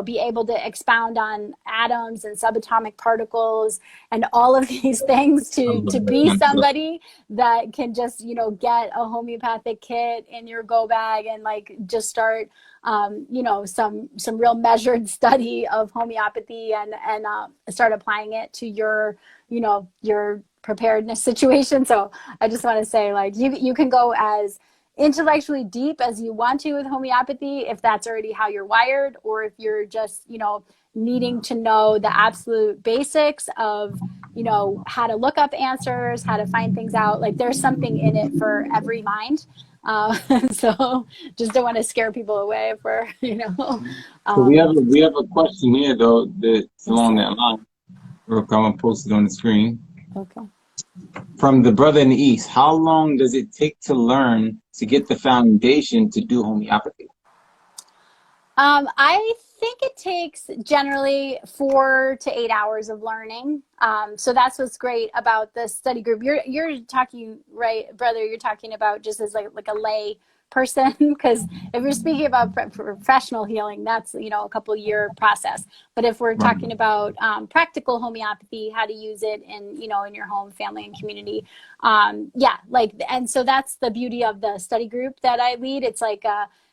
Speaker 2: be able to expound on atoms and subatomic particles and all of these things to be somebody that can just get a homeopathic kit in your go bag and like just start some real measured study of homeopathy and start applying it to your preparedness situation. So I just want to say, like, you can go as intellectually deep as you want to with homeopathy, if that's already how you're wired, or if you're just needing to know the absolute basics of how to look up answers, how to find things out. Like, there's something in it for every mind. So just don't want to scare people away if we're
Speaker 1: So
Speaker 2: um,
Speaker 1: we have a question here though that's
Speaker 2: yes,
Speaker 1: along
Speaker 2: sir.
Speaker 1: that line. Real quick, I'm gonna post it on the screen.
Speaker 2: Okay.
Speaker 1: From the brother in the East, how long does it take to learn to get the foundation to do homeopathy?
Speaker 2: I think it takes generally 4 to 8 hours of learning. So that's what's great about the study group. You're talking, right, brother? You're talking about just as like a lay person, because if you're speaking about professional healing, that's a couple year process. But if we're
Speaker 1: Right.
Speaker 2: talking about practical homeopathy, how to use it in your home, family, and community, yeah, like, and so that's the beauty of the study group that I lead. It's like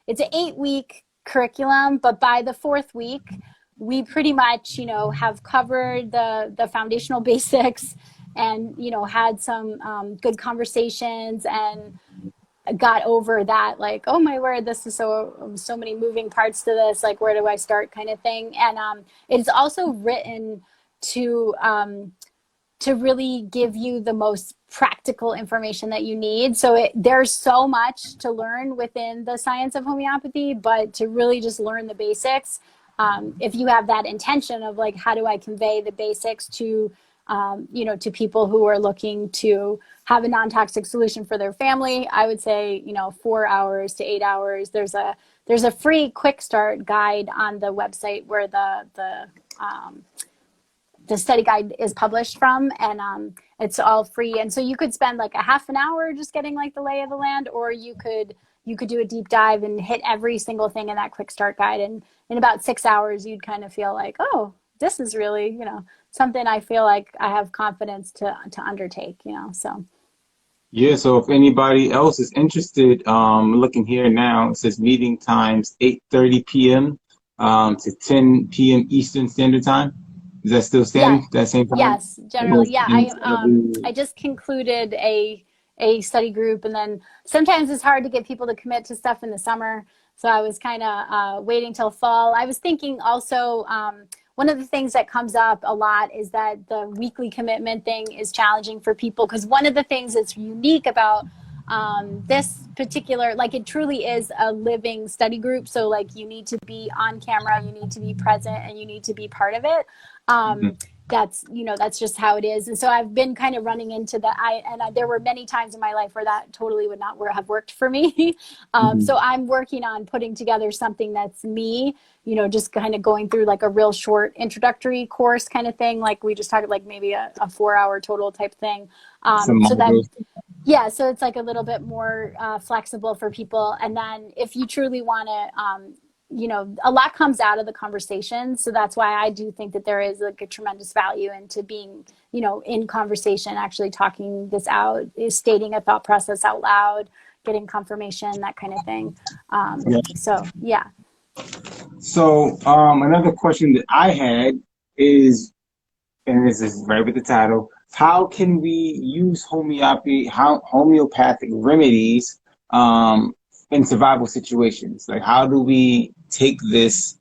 Speaker 2: it's an 8-week curriculum, but by the 4th week, we pretty much have covered the foundational basics, and had some good conversations, and got over that, like, oh my word, this is so many moving parts to this, like, where do I start, kind of thing. And it's also written to really give you the most practical information that you need. So there's so much to learn within the science of homeopathy, but to really just learn the basics, if you have that intention of like, how do I convey the basics to to people who are looking to have a non-toxic solution for their family, I would say 4 hours to 8 hours. There's a free quick start guide on the website where the study guide is published from, and it's all free. And so you could spend like a half an hour just getting like the lay of the land, or you could do a deep dive and hit every single thing in that quick start guide. And in about 6 hours, you'd kind of feel like, oh, this is really, something I feel like I have confidence to undertake, so.
Speaker 1: Yeah, so if anybody else is interested, looking here now, it says meeting times 8:30 p.m. To 10 p.m. Eastern Standard Time. Is that still
Speaker 2: Yeah.
Speaker 1: standing? That same time?
Speaker 2: Yes, generally. Yeah. I
Speaker 1: And
Speaker 2: just concluded a study group, and then sometimes it's hard to get people to commit to stuff in the summer. So I was kind of waiting till fall. I was thinking also, one of the things that comes up a lot is that the weekly commitment thing is challenging for people, because one of the things that's unique about this particular, like, it truly is a living study group. So like, you need to be on camera, you need to be present, and you need to be part of it. Um, that's, that's just how it is. And so I've been kind of running into that. There were many times in my life where that totally would not have worked for me.
Speaker 1: Mhm.
Speaker 2: So I'm working on putting together something that's me, just kind of going through like a real short introductory course kind of thing. Like we just talked, like maybe a 4-hour total type thing.
Speaker 1: Some
Speaker 2: So that,
Speaker 1: modules.
Speaker 2: yeah, so it's like a little bit more flexible for people. And then if you truly want to, a lot comes out of the conversation. So that's why I do think that there is like a tremendous value into being, in conversation, actually talking this out, stating a thought process out loud, getting confirmation, that kind of thing.
Speaker 1: Yeah.
Speaker 2: So yeah.
Speaker 1: So another question that I had is, and this is right with the title, how can we use homeopathic remedies in survival situations? Like, how do we take this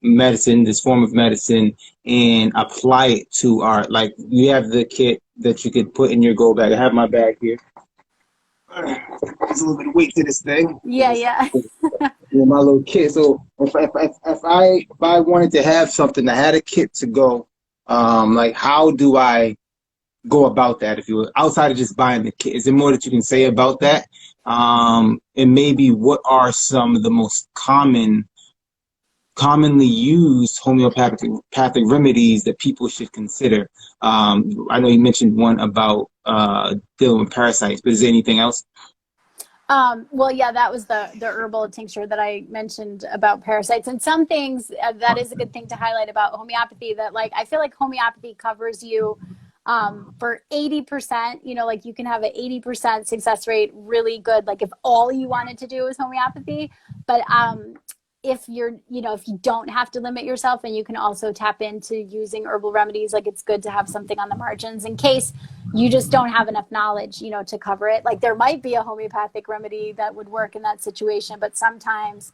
Speaker 1: medicine, this form of medicine, and apply it to our, like, you have the kit that you could put in your go bag. I have my bag here. There's a little bit of weight to this thing.
Speaker 2: Yeah, yeah.
Speaker 1: With my little kit. So if I wanted to have something, I had a kit to go. Like, how do I go about that? If you were outside of just buying the kit, is there more that you can say about that? And maybe what are some of the most commonly used homeopathic remedies that people should consider? I know you mentioned one about dealing with parasites, but is there anything else?
Speaker 2: Well, yeah, that was the herbal tincture that I mentioned about parasites. And some things, that is a good thing to highlight about homeopathy, that like I feel like homeopathy covers you for 80%. Like you can have an 80% success rate, really good, like if all you wanted to do is homeopathy. But if if you don't have to limit yourself, and you can also tap into using herbal remedies, like it's good to have something on the margins in case you just don't have enough knowledge, to cover it. Like there might be a homeopathic remedy that would work in that situation, but sometimes,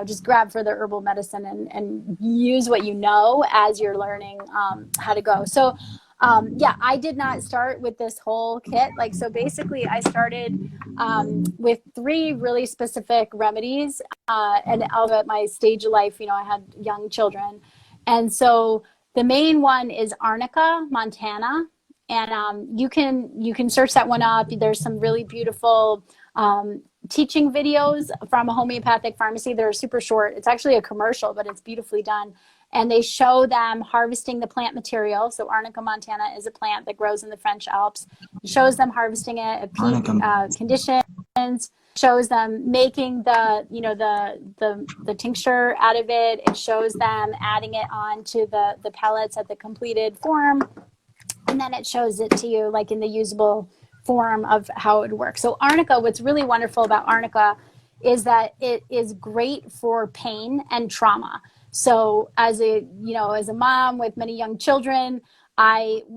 Speaker 2: just grab for the herbal medicine and use what you know as you're learning how to go. So yeah, I did not start with this whole kit. Like, so basically I started with 3 really specific remedies. And all at my stage of life, I had young children. And so the main one is Arnica montana. And you can search that one up. There's some really beautiful teaching videos from a homeopathic pharmacy that are super short. It's actually a commercial, but it's beautifully done. And they show them harvesting the plant material. So Arnica montana is a plant that grows in the French Alps. It shows them harvesting it at peak conditions. Shows them making the tincture out of it. It shows them adding it onto the pellets at the completed form. And then it shows it to you like in the usable form of how it would work. So Arnica, what's really wonderful about Arnica is that it is great for pain and trauma. So as a mom with many young children,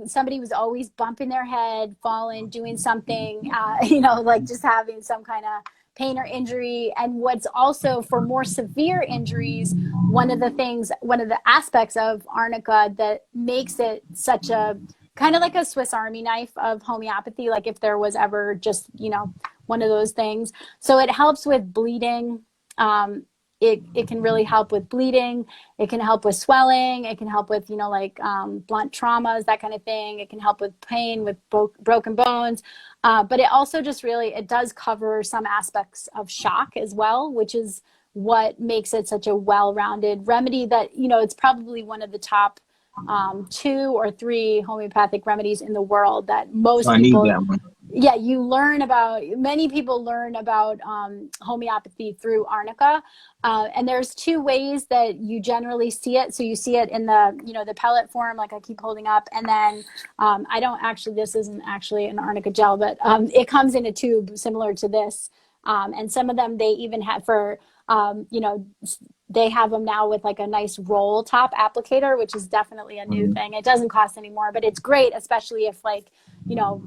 Speaker 2: somebody was always bumping their head, falling, doing something, like just having some kind of pain or injury. And what's also for more severe injuries, one of the aspects of Arnica that makes it such a kind of like a Swiss Army knife of homeopathy, like if there was ever just, one of those things. So it helps with bleeding. It can really help with bleeding. It can help with swelling. It can help with, blunt traumas, that kind of thing. It can help with pain, with broken bones. But it also just really, it does cover some aspects of shock as well, which is what makes it such a well-rounded remedy that, it's probably one of the top 2 or 3 homeopathic remedies in the world that most
Speaker 1: So I need
Speaker 2: people,
Speaker 1: that one.
Speaker 2: yeah, many people learn about homeopathy through Arnica. And there's 2 ways that you generally see it. So you see it in the pellet form, like I keep holding up. And then this isn't actually an Arnica gel, but it comes in a tube similar to this. And some of them they even have for, they have them now with like a nice roll top applicator, which is definitely a new thing. It doesn't cost anymore, but it's great, especially if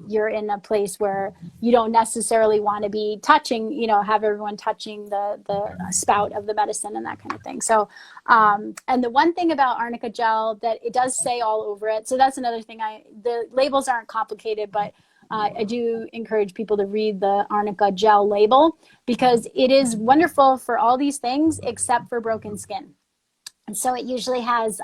Speaker 2: you're in a place where you don't necessarily want to be touching, have everyone touching the spout of the medicine and that kind of thing. So, and the one thing about Arnica gel that it does say all over it. So that's another thing. The labels aren't complicated, but I do encourage people to read the Arnica gel label because it is wonderful for all these things except for broken skin. And so it usually has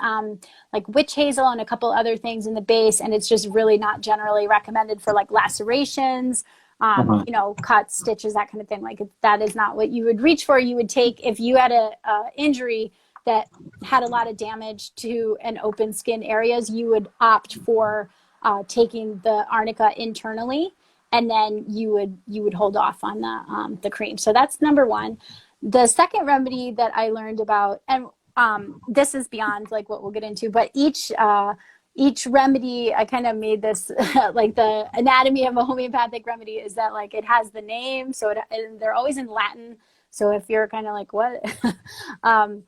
Speaker 2: like witch hazel and a couple other things in the base, and it's just really not generally recommended for like lacerations,
Speaker 1: Uh-huh.
Speaker 2: you know, cuts, stitches, that kind of thing. Like that is not what you would reach for. You would take if you had a injury that had a lot of damage to an open skin areas, you would opt for taking the arnica internally, and then you would hold off on the cream. So that's number one. The second remedy that I learned about, and this is beyond like what we'll get into, but each remedy, I kind of made this like the anatomy of a homeopathic remedy is that like it has the name, so and they're always in Latin. So if you're kind of like what, um,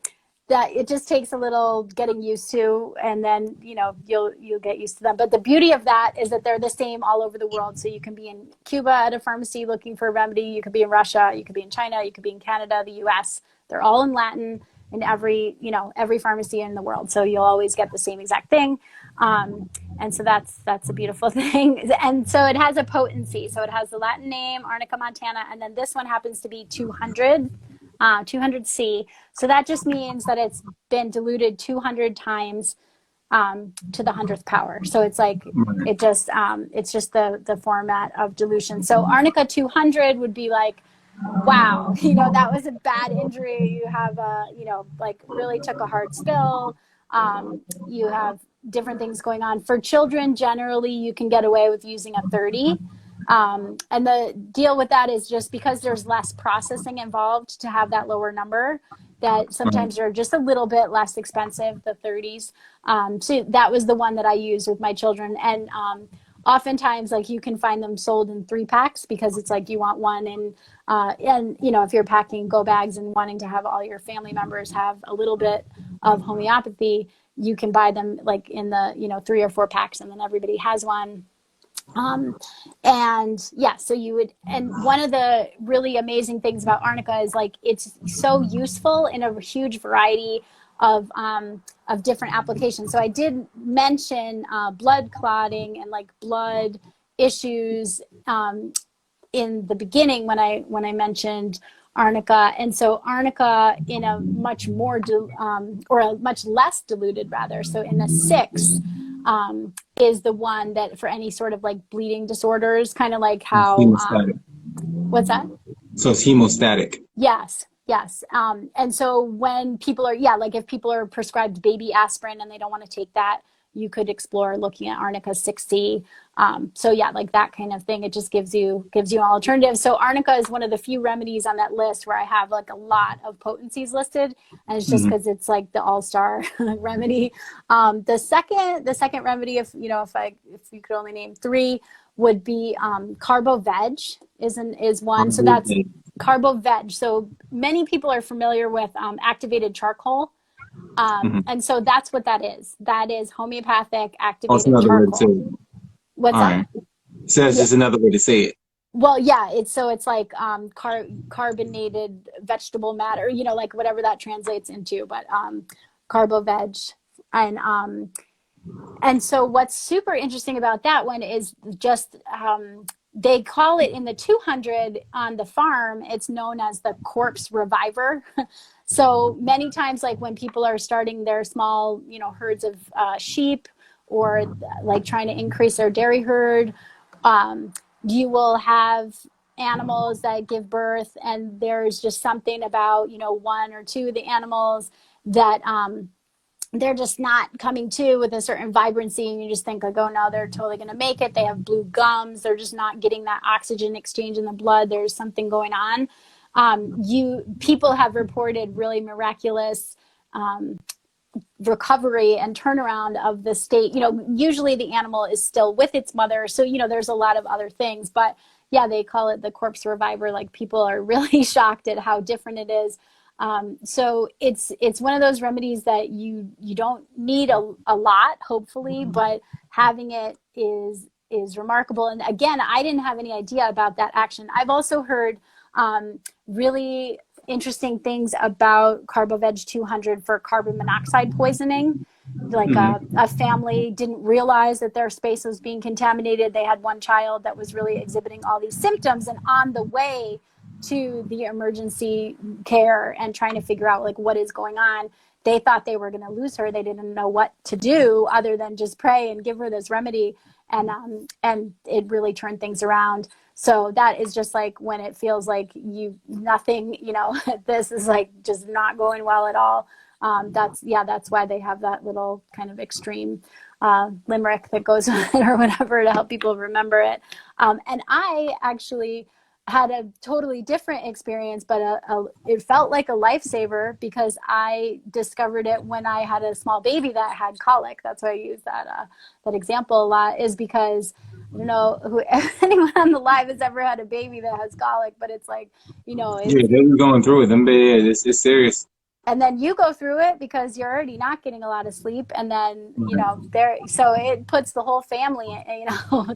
Speaker 2: that it just takes a little getting used to, and then you know you'll get used to them. But the beauty of that is that they're the same all over the world. So you can be in Cuba at a pharmacy looking for a remedy, you could be in Russia, you could be in China, you could be in Canada, the US. They're all in Latin in every pharmacy in the world, so you'll always get the same exact thing. And so that's a beautiful thing. And so it has a potency, so it has the Latin name Arnica montana, and then this one happens to be 200C. So that just means that it's been diluted 200 times to the 100th power. So it's like it's just the format of dilution. So Arnica 200 would be like, wow, that was a bad injury. You have like really took a hard spill. You have different things going on. For children, generally, you can get away with using a 30. And the deal with that is just because there's less processing involved to have that lower number, that sometimes they're just a little bit less expensive, the 30s. So that was the one that I used with my children. And oftentimes, like you can find them sold in 3-packs because it's like you want one. And if you're packing go bags and wanting to have all your family members have a little bit of homeopathy, you can buy them like in the 3 or 4 packs, and then everybody has one. And yeah, so you would, and one of the really amazing things about arnica is like it's so useful in a huge variety of different applications. So I did mention blood clotting and like blood issues in the beginning when I mentioned arnica. And so arnica in a much more or a much less diluted rather, so in a 6 is the one that for any sort of like bleeding disorders, kind of like how what's that?
Speaker 1: So it's hemostatic.
Speaker 2: Yes. And so when people are, like if people are prescribed baby aspirin and they don't want to take that, you could explore looking at arnica 6C. So yeah, like that kind of thing. It just gives you an alternative. So arnica is one of the few remedies on that list where I have like a lot of potencies listed, and it's just because it's like the all-star remedy. The second remedy, if you could only name 3, would be carbo veg is one. So that's carbo veg. So many people are familiar with activated charcoal. And so that's what that is. That is homeopathic activated charcoal. What's that?
Speaker 1: So that's just another way to say it.
Speaker 2: Well, yeah, it's like carbonated vegetable matter, like whatever that translates into, but carbo veg. And so what's super interesting about that one is just they call it in the 200 on the farm, it's known as the corpse reviver. So many times, like when people are starting their small, herds of sheep, or like trying to increase their dairy herd, you will have animals that give birth, and there's just something about, 1 or 2 of the animals that they're just not coming to with a certain vibrancy, and you just think like, oh no, they're totally going to make it. They have blue gums. They're just not getting that oxygen exchange in the blood. There's something going on. People have reported really miraculous recovery and turnaround of the state. Usually the animal is still with its mother, so there's a lot of other things, but yeah, they call it the corpse reviver. Like people are really shocked at how different it is. So it's one of those remedies that you don't need a lot, hopefully, but having it is remarkable. And again, I didn't have any idea about that action. I've also heard really interesting things about CarboVeg 200 for carbon monoxide poisoning. Like a family didn't realize that their space was being contaminated. They had one child that was really exhibiting all these symptoms, and on the way to the emergency care and trying to figure out like what is going on, they thought they were going to lose her. They didn't know what to do other than just pray and give her this remedy. And it really turned things around. So that is just like when it feels like nothing, this is like just not going well at all. That's why they have that little kind of extreme limerick that goes on or whatever to help people remember it. And I actually had a totally different experience, but it felt like a lifesaver because I discovered it when I had a small baby that had colic. That's why I use that example a lot, is because I don't know who anyone on the live has ever had a baby that has colic, but it's like,
Speaker 3: Yeah, they were going through it. Them, yeah, it's serious.
Speaker 2: and then you go through it because you're already not getting a lot of sleep, and then so it puts the whole family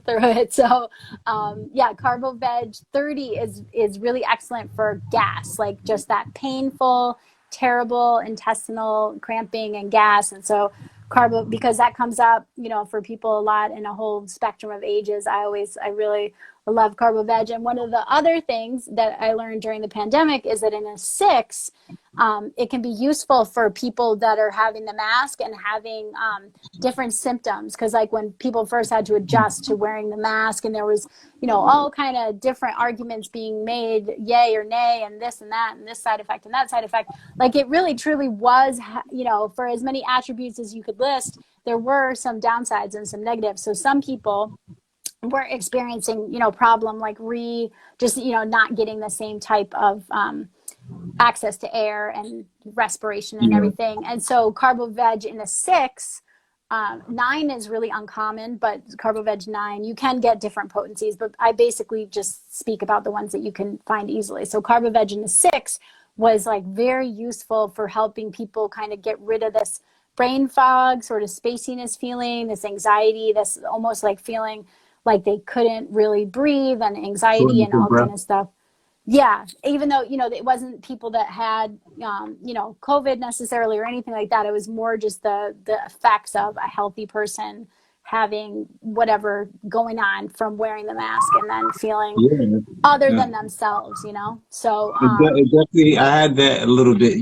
Speaker 2: through it. So Carbo Veg 30 is really excellent for gas, like just that painful, terrible intestinal cramping and gas. And so carbo, because that comes up for people a lot in a whole spectrum of ages, I really love Carbo Veg. And one of the other things that I learned during the pandemic is that in a 6, it can be useful for people that are having the mask and having different symptoms. Because like when people first had to adjust to wearing the mask, and there was, all kind of different arguments being made, yay or nay, and this and that, and this side effect and that side effect. Like it really truly was, for as many attributes as you could list, there were some downsides and some negatives. So some people were experiencing, problem like not getting the same type of access to air and respiration and everything. And so Carbo Veg in a 6, 9 is really uncommon, but Carbo Veg 9, you can get different potencies, but I basically just speak about the ones that you can find easily. So Carbo Veg in the 6 was like very useful for helping people kind of get rid of this brain fog, sort of spaciness feeling, this anxiety, this almost like feeling like they couldn't really breathe, and anxiety and all kind of stuff. Yeah, even though, it wasn't people that had, COVID necessarily or anything like that. It was more just the effects of a healthy person having whatever going on from wearing the mask and then feeling other than themselves, So
Speaker 3: It definitely, I had that a little bit,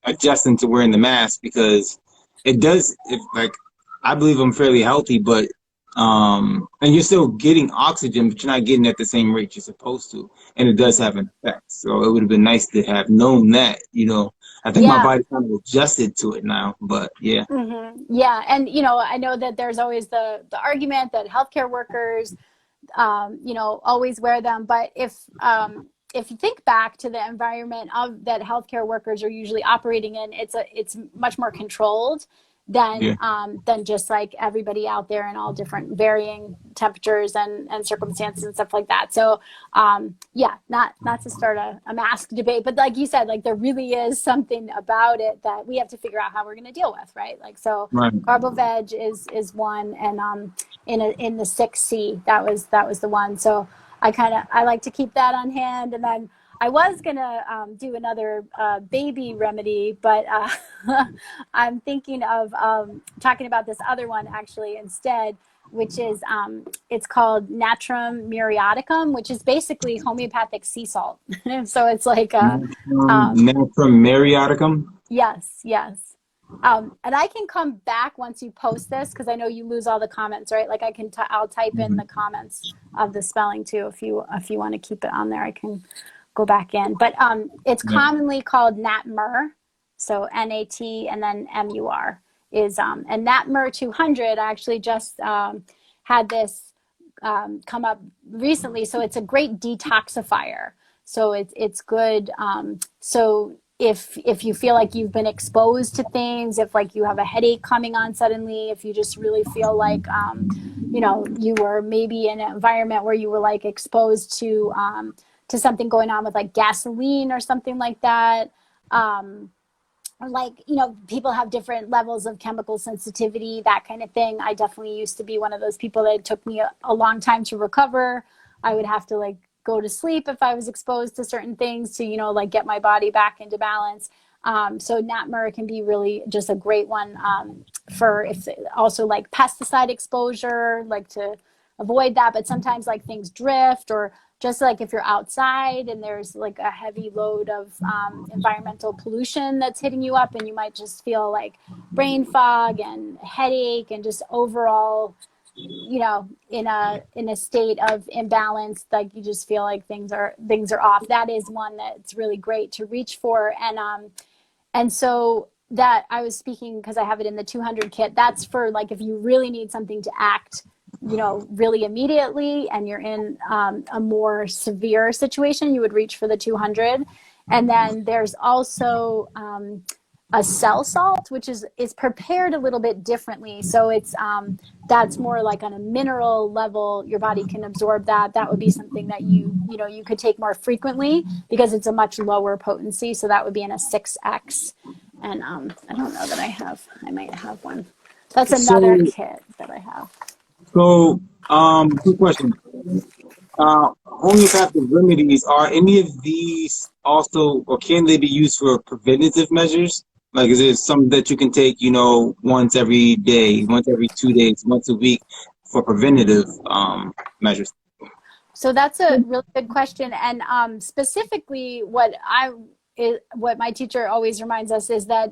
Speaker 3: adjusting to wearing the mask, because it does, I believe I'm fairly healthy, but and you're still getting oxygen, but you're not getting at the same rate you're supposed to, and it does have an effect. So it would have been nice to have known that. I think my body kind of adjusted to it now, but yeah.
Speaker 2: Yeah, and I know that there's always the argument that healthcare workers, always wear them, but if you think back to the environment that healthcare workers are usually operating in, it's much more controlled than just like everybody out there in all different varying temperatures and circumstances and stuff like that. So not to start a mask debate, but like you said, like there really is something about it that we have to figure out how we're going to deal with, right? Like so Carbo Veg is one, and in the 6C, that was the one. So I like to keep that on hand. And then I was going to do another baby remedy, but I'm thinking of talking about this other one actually instead, which is it's called Natrum muriaticum, which is basically homeopathic sea salt. So it's like
Speaker 3: Natrum muriaticum?
Speaker 2: Yes. And I can come back once you post this, because I know you lose all the comments, right? Like I'll type in the comments of the spelling too. If you want to keep it on there, I can go back in. But it's commonly called Natmur, so NAT and then MUR is and Natmur 200. I actually just had this come up recently. So it's a great detoxifier. So it's good. So if you feel like you've been exposed to things, if like you have a headache coming on suddenly, if you just really feel like you were maybe in an environment where you were like exposed to something going on with like gasoline or something like that. Or like, people have different levels of chemical sensitivity, that kind of thing. I definitely used to be one of those people that it took me a long time to recover. I would have to like go to sleep if I was exposed to certain things to, like get my body back into balance. So Natmur can be really just a great one for if also like pesticide exposure, like to avoid that. But sometimes like things drift, or just like if you're outside and there's like a heavy load of environmental pollution that's hitting you up, and you might just feel like brain fog and headache and just overall, you know, in a state of imbalance, like you just feel like things are off. That is one that's really great to reach for. And so that I was speaking, because I have it in the 200 kit, that's for like if you really need something to act, you know, really immediately, and you're in a more severe situation, you would reach for the 200. And then there's also a cell salt, which is prepared a little bit differently. So it's that's more like on a mineral level. Your body can absorb that. That would be something that you could take more frequently, because it's a much lower potency. So that would be in a 6X. And I don't know that I might have one. That's another kit that I have.
Speaker 3: So, good question. Homeopathic remedies, are any of these also, or can they be used for preventative measures? Like, is there some that you can take, you know, once every day, once every 2 days, once a week for preventative measures?
Speaker 2: So that's a really good question. And specifically, what my teacher always reminds us is that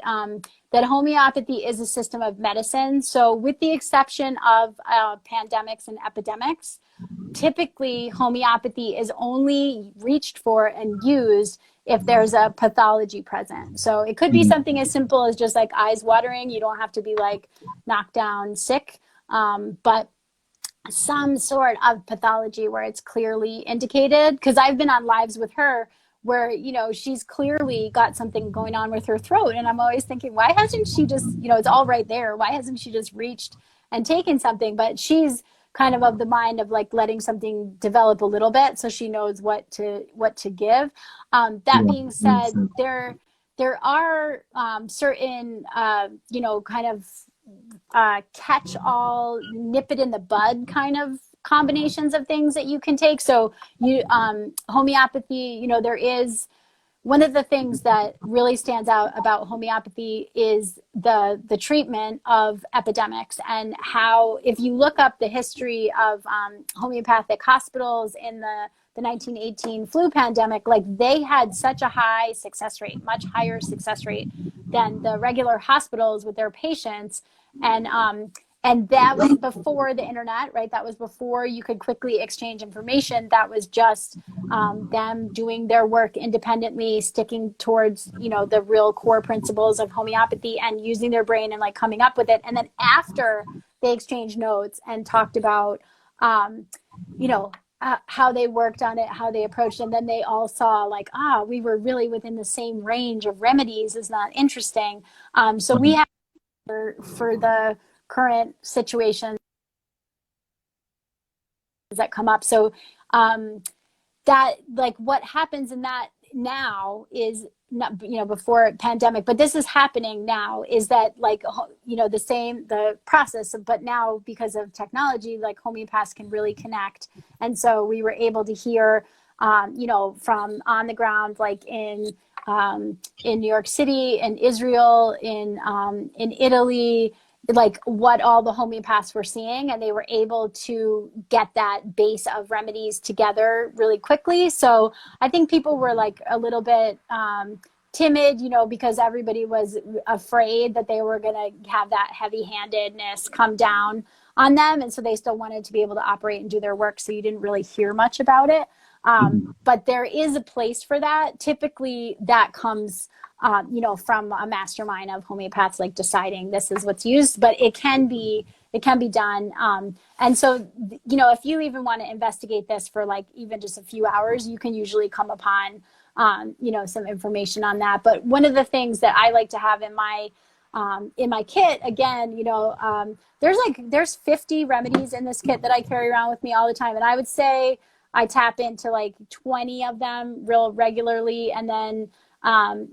Speaker 2: that homeopathy is a system of medicine. So with the exception of pandemics and epidemics, typically homeopathy is only reached for and used if there's a pathology present. So it could be something as simple as just like eyes watering. You don't have to be like knocked down sick, but some sort of pathology where it's clearly indicated. Because I've been on lives with her where, you know, she's clearly got something going on with her throat, and I'm always thinking, why hasn't she just, you know, it's all right there, why hasn't she just reached and taken something? But she's kind of the mind of like letting something develop a little bit so she knows what to give. That being said, there are certain you know, kind of catch all, nip it in the bud kind of combinations of things that you can take. So you homeopathy, you know, there is one of the things that really stands out about homeopathy is the treatment of epidemics, and how, if you look up the history of homeopathic hospitals in the 1918 flu pandemic, like they had such a high success rate, much higher success rate than the regular hospitals with their patients. And that was before the internet, right? That was before you could quickly exchange information. That was just them doing their work independently, sticking towards, you know, the real core principles of homeopathy and using their brain and like coming up with it. And then after they exchanged notes and talked about, you know, how they worked on it, how they approached it, and then they all saw like, we were really within the same range of remedies. Isn't that interesting? So we have for the current situations that come up. So that, like, what happens in that now is not, you know, before pandemic, but this is happening now, is that like, you know, the process, but now because of technology, like homeopaths can really connect. And so we were able to hear, you know, from on the ground, like in New York City, in Israel, in Italy, like what all the homeopaths were seeing, and they were able to get that base of remedies together really quickly. So I think people were like a little bit timid, you know, because everybody was afraid that they were going to have that heavy-handedness come down on them, and so they still wanted to be able to operate and do their work, so you didn't really hear much about it. But there is a place for that. Typically that comes you know, from a mastermind of homeopaths, like deciding this is what's used, but it can be done. And so, you know, if you even want to investigate this for like even just a few hours, you can usually come upon, you know, some information on that. But one of the things that I like to have in my kit, again, you know, there's 50 remedies in this kit that I carry around with me all the time. And I would say I tap into like 20 of them real regularly. And then,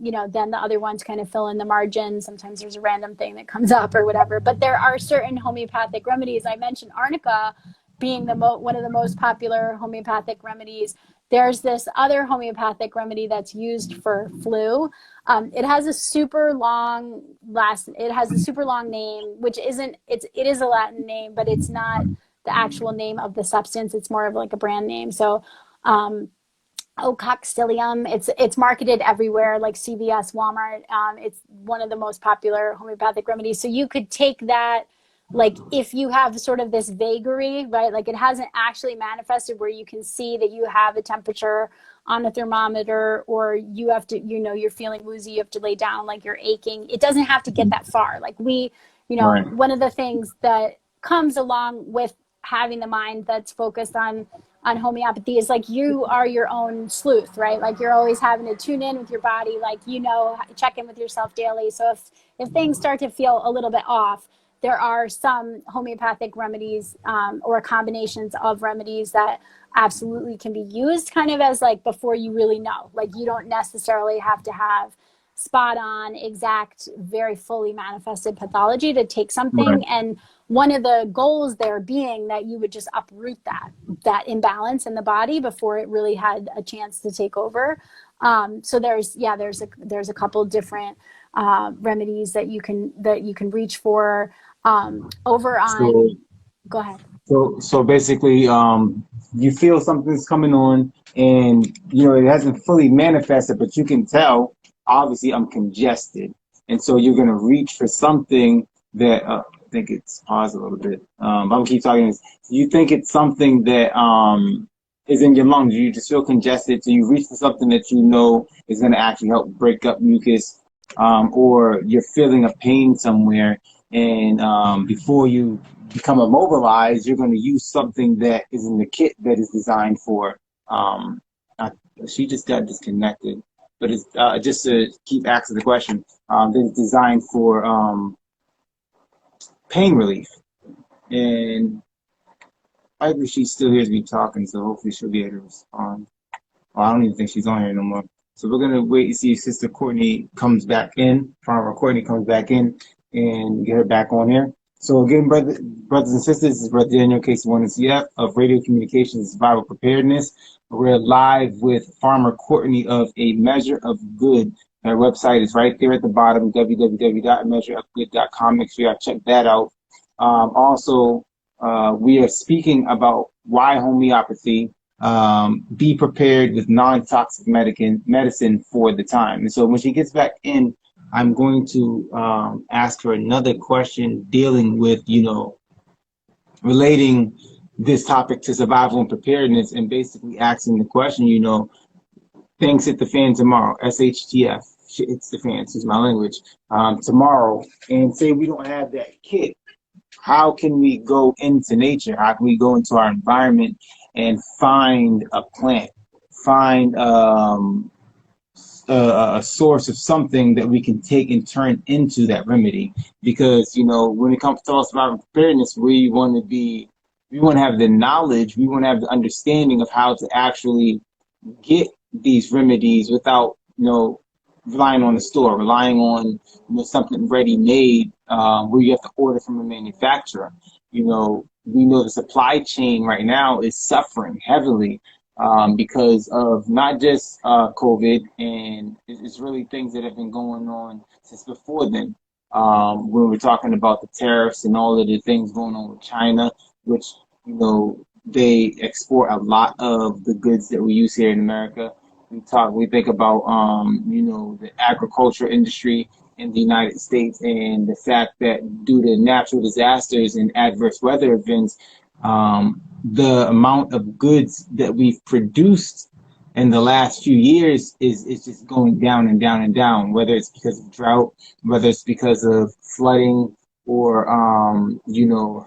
Speaker 2: you know, then the other ones kind of fill in the margin. Sometimes there's a random thing that comes up or whatever, but there are certain homeopathic remedies. I mentioned arnica being one of the most popular homeopathic remedies. There's this other homeopathic remedy that's used for flu. It has a super long name, which it is a Latin name, but it's not the actual name of the substance. It's more of like a brand name. So Ocoxilium. It's marketed everywhere, like CVS, Walmart. It's one of the most popular homeopathic remedies. So you could take that, like if you have sort of this vagary, right? Like it hasn't actually manifested where you can see that you have a temperature on a thermometer, or you have to, you're feeling woozy, you have to lay down, like you're aching. It doesn't have to get that far. Like
Speaker 3: Right.
Speaker 2: one of the things that comes along with having the mind that's focused on homeopathy is like you are your own sleuth, right? Like you're always having to tune in with your body, like check in with yourself daily. So if things start to feel a little bit off, there are some homeopathic remedies, or combinations of remedies that absolutely can be used kind of as like before you really know. Like you don't necessarily have to have spot on, exact, very fully manifested pathology to take
Speaker 3: Right.
Speaker 2: something. And one of the goals there being that you would just uproot that imbalance in the body before it really had a chance to take over. So there's a couple different remedies that you can reach for, over
Speaker 3: So
Speaker 2: on. Go ahead.
Speaker 3: so basically, you feel something's coming on, and it hasn't fully manifested, but you can tell. Obviously, I'm congested, and so you're gonna reach for something that I think it's paused a little bit. I'm gonna keep talking. You think it's something that is in your lungs. You just feel congested, so you reach for something that you know is gonna actually help break up mucus, or you're feeling a pain somewhere, and before you become immobilized, you're going to use something that is in the kit that is designed for. Um, I, she just got disconnected, but it's just to keep asking the question. That is designed for pain relief, and I believe she still hears me talking, so hopefully she'll be able to respond. Well, I don't even think she's on here no more. So we're gonna wait and see if Sister Courtney comes back in. Farmer Courtney comes back in and get her back on here. So again, brothers and sisters, this is Brother Daniel, Case 1 and CF of Radio Communications and Survival Preparedness. We're live with Farmer Courtney of A Measure of Good. Our website is right there at the bottom, www.measureofgood.com. Make sure y'all check that out. Also, we are speaking about why homeopathy. Be prepared with non-toxic medicine for the time. And so when she gets back in, I'm going to ask her another question dealing with, relating this topic to survival and preparedness, and basically asking the question, things hit the fan tomorrow, SHTF, shit hits the fan, excuse my language, tomorrow, and say we don't have that kit. How can we go into nature? How can we go into our environment and find a plant, find a source of something that we can take and turn into that remedy? Because, when it comes to all survival preparedness, we want to have the knowledge, we want to have the understanding of how to actually get these remedies without, relying on the store, relying on something ready made, where you have to order from a manufacturer. We know the supply chain right now is suffering heavily, because of not just COVID, and it's really things that have been going on since before then. When we're talking about the tariffs and all of the things going on with China, which they export a lot of the goods that we use here in America. We think about the agriculture industry in the United States, and the fact that due to natural disasters and adverse weather events, the amount of goods that we've produced in the last few years is just going down and down and down, whether it's because of drought, whether it's because of flooding, or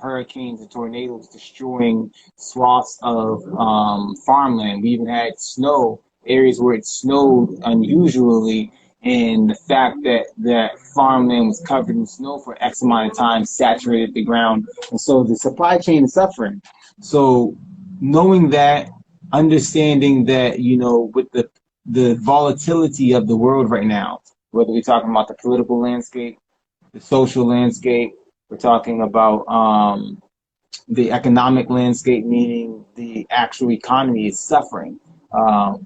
Speaker 3: hurricanes and tornadoes destroying swaths of farmland. We even had snow, areas where it snowed unusually, and the fact that farmland was covered in snow for X amount of time saturated the ground. And so the supply chain is suffering. So knowing that, understanding that, with the volatility of the world right now, whether we're talking about the political landscape, the social landscape, we're talking about the economic landscape, meaning the actual economy is suffering.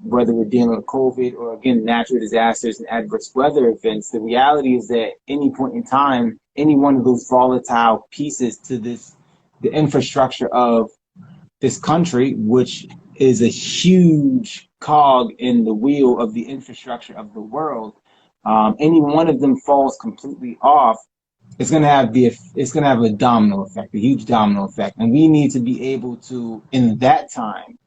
Speaker 3: Whether we're dealing with COVID or, again, natural disasters and adverse weather events, the reality is that any point in time, any one of those volatile pieces to the infrastructure of this country, which is a huge cog in the wheel of the infrastructure of the world. Any one of them falls completely off, it's gonna have a domino effect, a huge domino effect, and we need to be able to, in that time,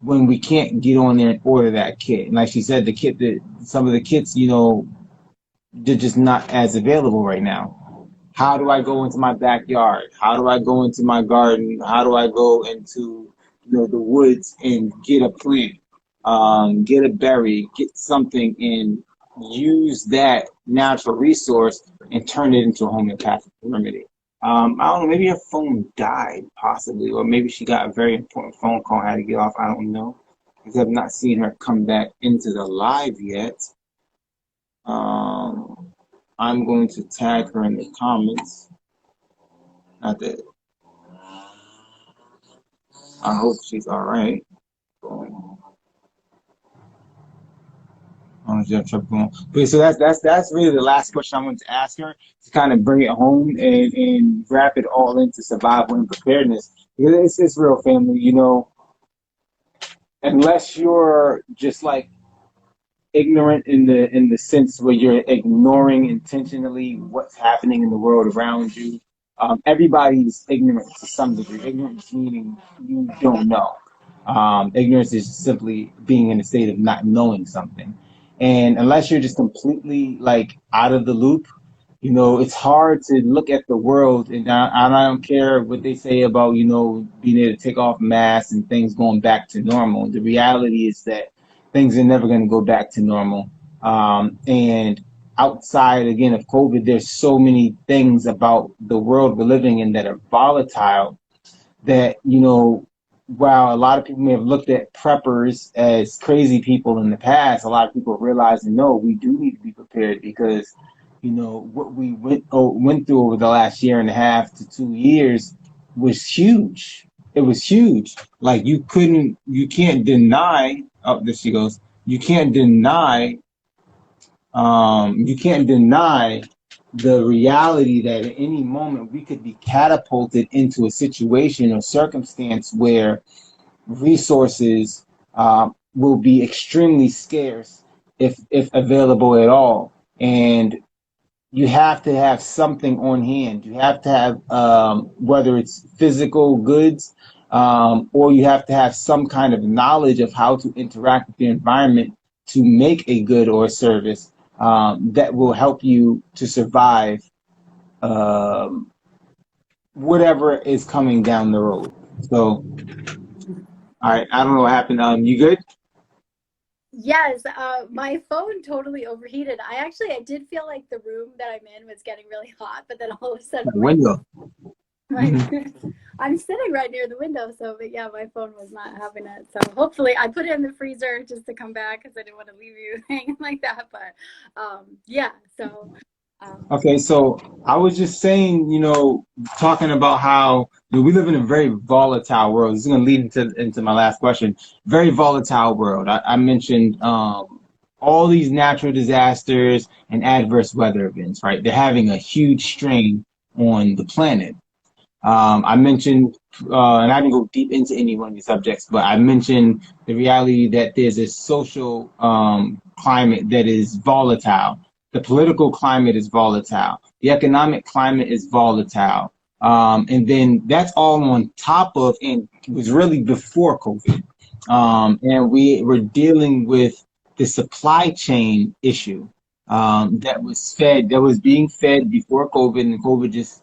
Speaker 3: when we can't get on there and order that kit. And like she said, the kit that some of the kits, they're just not as available right now. How do I go into my backyard? How do I go into my garden? How do I go into the woods and get a plant, get a berry, get something, and use that natural resource and turn it into a homeopathic remedy? I don't know. Maybe her phone died, possibly, or maybe she got a very important phone call and had to get off. I don't know, because I've not seen her come back into the live yet. I'm going to tag her in the comments. Not that. I hope she's all right. But so that's really the last question I wanted to ask her, to kind of bring it home and wrap it all into survival and preparedness. Because it's real, family. Unless you're just like ignorant in the sense where you're ignoring intentionally what's happening in the world around you. Everybody's ignorant to some degree. Ignorance meaning you don't know. Ignorance is simply being in a state of not knowing something. And unless you're just completely like out of the loop, it's hard to look at the world, and I don't care what they say about, being able to take off masks and things going back to normal. The reality is that things are never going to go back to normal. And outside, again, of COVID, there's so many things about the world we're living in that are volatile that, while a lot of people may have looked at preppers as crazy people in the past, a lot of people are realizing, no, we do need to be prepared, because what we went through over the last year and a half to 2 years was huge. It was huge. Like you can't deny. Oh, there she goes. You can't deny the reality that at any moment we could be catapulted into a situation or circumstance where resources will be extremely scarce, if available at all. And you have to have something on hand. You have to have, whether it's physical goods, or you have to have some kind of knowledge of how to interact with the environment to make a good or a service that will help you to survive whatever is coming down the road. So, all right, I don't know what happened. You good?
Speaker 2: Yes, my phone totally overheated. I did feel like the room that I'm in was getting really hot, but then all of a sudden,
Speaker 3: Window.
Speaker 2: I'm sitting right near the window, but yeah, my phone was not having it. So hopefully, I put it in the freezer just to come back because I didn't want to leave you hanging like that. But yeah, so.
Speaker 3: Okay, so I was just saying, talking about how we live in a very volatile world. This is going to lead into my last question. Very volatile world. I mentioned all these natural disasters and adverse weather events, right? They're having a huge strain on the planet. I mentioned, and I didn't go deep into any one of these subjects, but I mentioned the reality that there's a social climate that is volatile. The political climate is volatile. The economic climate is volatile. And then that's all on top of, and it was really before COVID. And we were dealing with the supply chain issue that was being fed before COVID, and COVID just,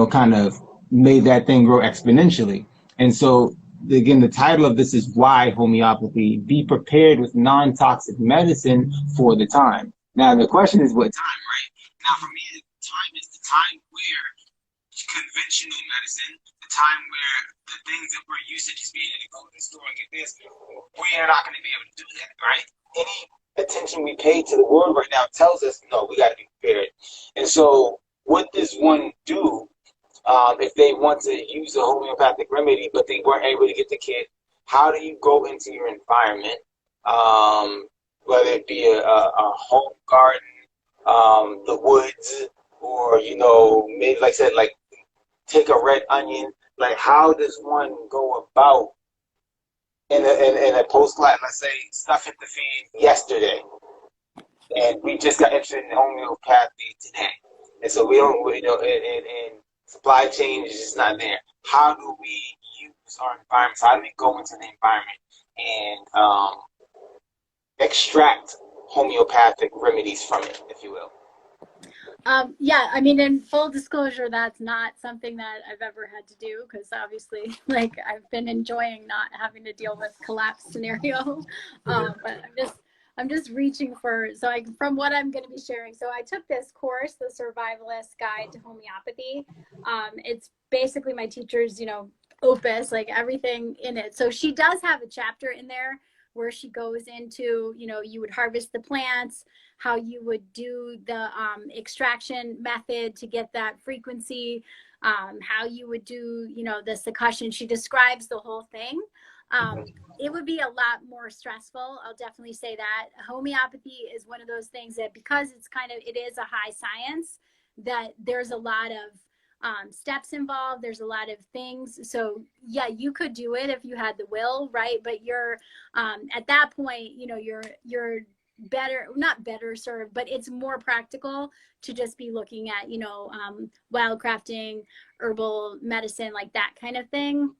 Speaker 3: kind of made that thing grow exponentially. And so, again, the title of this is Why Homeopathy? Be prepared with non-toxic medicine for the time. Now, the question is what time, right? Now, for me, time is the time where conventional medicine, the time where the things that we're used to just being able to go to the store and get this, we are not going to be able to do that, right? Any attention we pay to the world right now tells us, no, we got to be prepared. And so, what does one do if they want to use a homeopathic remedy, but they weren't able to get the kit? How do you go into your environment? Whether it be a home garden, the woods, or, maybe, like I said, like take a red onion. Like, how does one go about in a post class, let's say stuff hit the feed yesterday, and we just got interested in homeopathy today, and so we don't, you know, and supply chain is just not there. How do we use our environments? How do we go into the environment and extract homeopathic remedies from it, if you will?
Speaker 2: Yeah, I mean, in full disclosure, that's not something that I've ever had to do, because obviously, like, I've been enjoying not having to deal with collapse scenario. But I'm just reaching for, so from what I'm going to be sharing. So I took this course, the Survivalist Guide to Homeopathy. It's basically my teacher's, you know, opus, like everything in it. So she does have a chapter in there where she goes into, you know, you would harvest the plants, how you would do the extraction method to get that frequency, how you would do, you know, the succussion. She describes the whole thing. It would be a lot more stressful. I'll definitely say that. Homeopathy is one of those things that, because it's kind of, it is a high science, that there's a lot of steps involved. There's a lot of things. So yeah, you could do it if you had the will, right? But you're at that point, you know, you're better, not better served, but it's more practical to just be looking at, you know, wildcrafting, herbal medicine, like that kind of thing.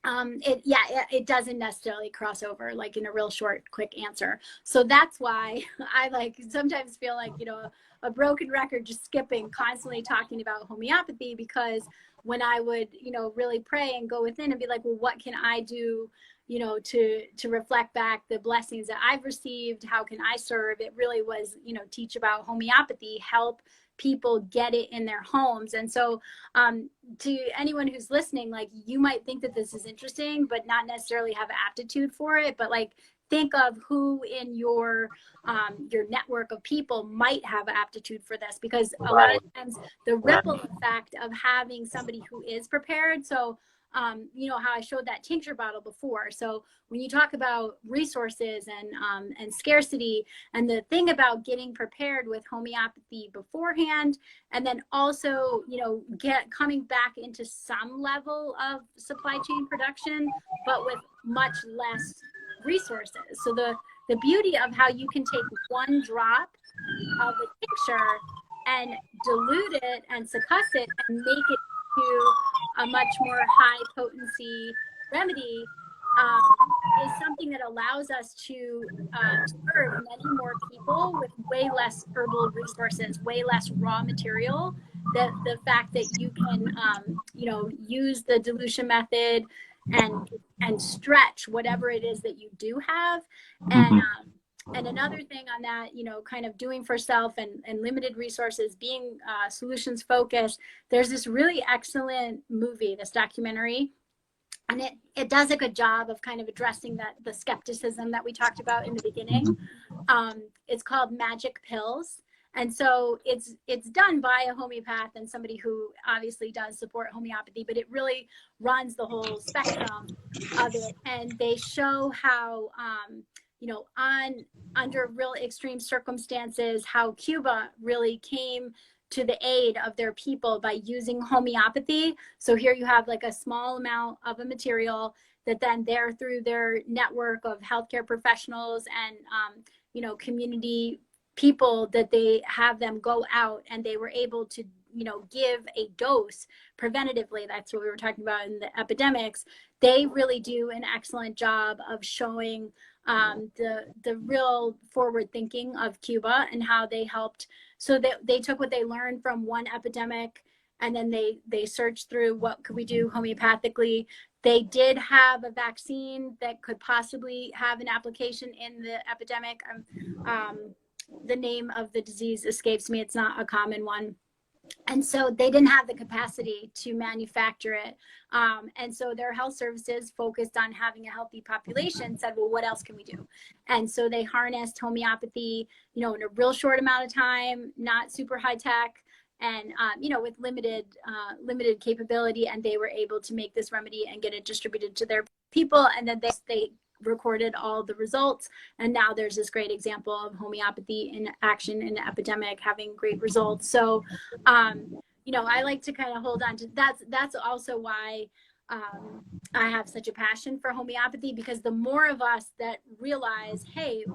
Speaker 2: It doesn't necessarily cross over, like, in a real short, quick answer. So that's why I like sometimes feel like, you know, a broken record, just skipping, constantly talking about homeopathy, because when I would, you know, really pray and go within and be like, well, what can I do, you know, to reflect back the blessings that I've received? How can I serve? It really was, you know, teach about homeopathy, help people get it in their homes. And so to anyone who's listening, like, you might think that this is interesting, but not necessarily have aptitude for it. But like, think of who in your network of people might have aptitude for this, because a lot of times the ripple effect of having somebody who is prepared. So you know how I showed that tincture bottle before. So when you talk about resources and scarcity, and the thing about getting prepared with homeopathy beforehand, and then also, you know, coming back into some level of supply chain production, but with much less resources. So the beauty of how you can take one drop of a tincture and dilute it and succuss it and make it to a much more high potency remedy is something that allows us to serve many more people with way less herbal resources, way less raw material. The fact that you can you know, use the dilution method and stretch whatever it is that you do have. And another thing on that, you know, kind of doing for self and limited resources, being solutions focused. There's this really excellent movie, this documentary, and it does a good job of kind of addressing the skepticism that we talked about in the beginning. It's called Magic Pills. And so it's done by a homeopath and somebody who obviously does support homeopathy, but it really runs the whole spectrum of it. And they show how, you know, under real extreme circumstances, how Cuba really came to the aid of their people by using homeopathy. So here you have like a small amount of a material that then they're, through their network of healthcare professionals and, you know, community people, that they have them go out and they were able to, you know, give a dose preventatively. That's what we were talking about in the epidemics. They really do an excellent job of showing the real forward thinking of Cuba and how they helped. So they took what they learned from one epidemic, and then they searched through what could we do homeopathically. They did have a vaccine that could possibly have an application in the epidemic. The name of the disease escapes me. It's not a common one. And so they didn't have the capacity to manufacture it. And so their health services focused on having a healthy population, said, well, what else can we do? And so they harnessed homeopathy, you know, in a real short amount of time, not super high tech, and, you know, with limited capability. And they were able to make this remedy and get it distributed to their people. And then they recorded all the results, and now there's this great example of homeopathy in action in an epidemic having great results. So you know, I like to kind of hold on to that's also why I have such a passion for homeopathy, because the more of us that realize, hey,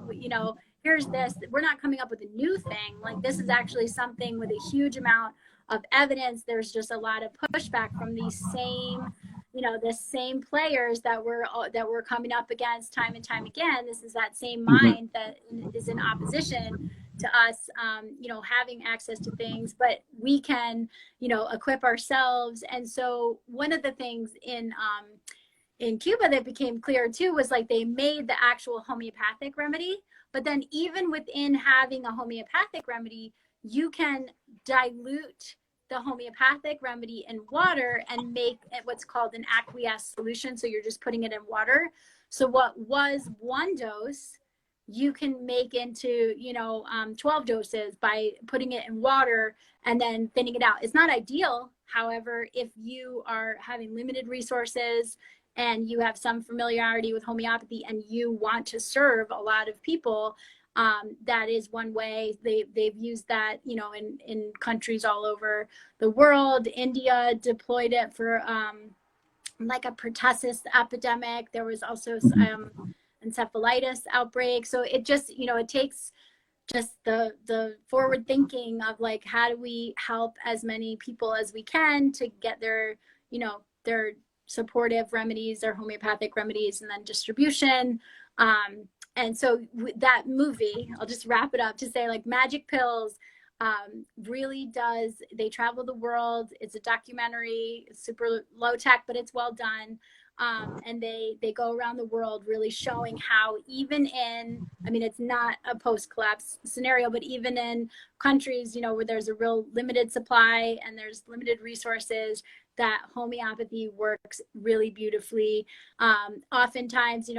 Speaker 2: here's this, we're not coming up with a new thing. Like, this is actually something with a huge amount of evidence. There's just a lot of pushback from these same, the same players that we're coming up against time and time again. This is that same mind that is in opposition to us, having access to things, but we can, equip ourselves. And so one of the things in Cuba that became clear too was, like, they made the actual homeopathic remedy, but then even within having a homeopathic remedy, you can dilute the homeopathic remedy in water and make it what's called an aqueous solution. So you're just putting it in water. So what was one dose, you can make into 12 doses by putting it in water and then thinning it out. It's not ideal. However, if you are having limited resources and you have some familiarity with homeopathy and you want to serve a lot of people, that is one way. They've used that, in countries all over the world. India deployed it for like a pertussis epidemic. There was also encephalitis outbreak. So it just, it takes just the forward thinking of, like, how do we help as many people as we can to get their supportive remedies, their homeopathic remedies, and then distribution. And so that movie, I'll just wrap it up to say, like, Magic Pills really does, they travel the world. It's a documentary. It's super low tech, but it's well done. And they go around the world really showing how, even in, it's not a post-collapse scenario, but even in countries, where there's a real limited supply and there's limited resources, that homeopathy works really beautifully. Oftentimes,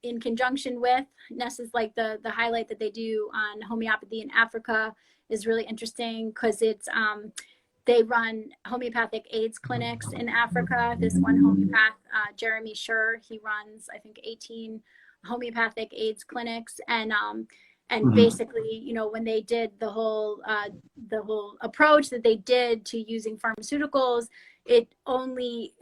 Speaker 2: in conjunction with, Nessa's, like, the highlight that they do on homeopathy in Africa is really interesting, because it's they run homeopathic AIDS clinics in Africa. This one homeopath, Jeremy Scher, he runs, I think, 18 homeopathic AIDS clinics. And basically, when they did the whole approach that they did to using pharmaceuticals, it only,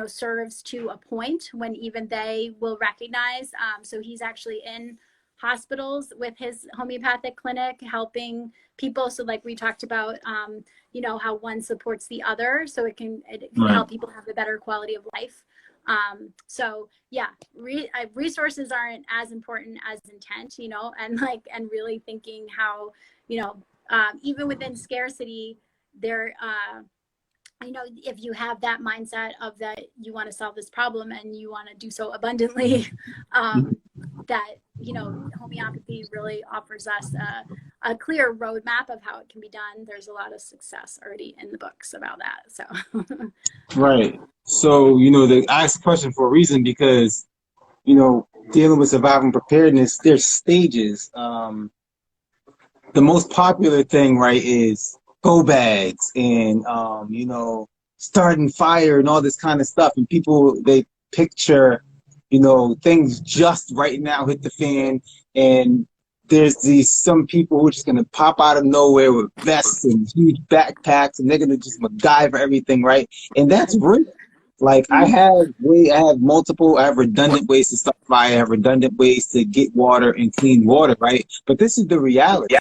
Speaker 2: serves to a point when even they will recognize. So he's actually in hospitals with his homeopathic clinic helping people. So, like we talked about, how one supports the other, so it can help people have a better quality of life. So yeah, resources aren't as important as intent, and really thinking how, even within scarcity, there, if you have that mindset of that you want to solve this problem and you want to do so abundantly, that, homeopathy really offers us a clear roadmap of how it can be done. There's a lot of success already in the books about that. So,
Speaker 3: right. So, I asked the question for a reason, because, dealing with survival preparedness, there's stages. The most popular thing, right, is go bags and, starting fire and all this kind of stuff. And people, they picture, things just right now hit the fan, and there's some people who are just going to pop out of nowhere with vests and huge backpacks, and they're going to just MacGyver everything, right? And that's real. Like, I have redundant ways to start fire, I have redundant ways to get water and clean water, right? But this is the reality.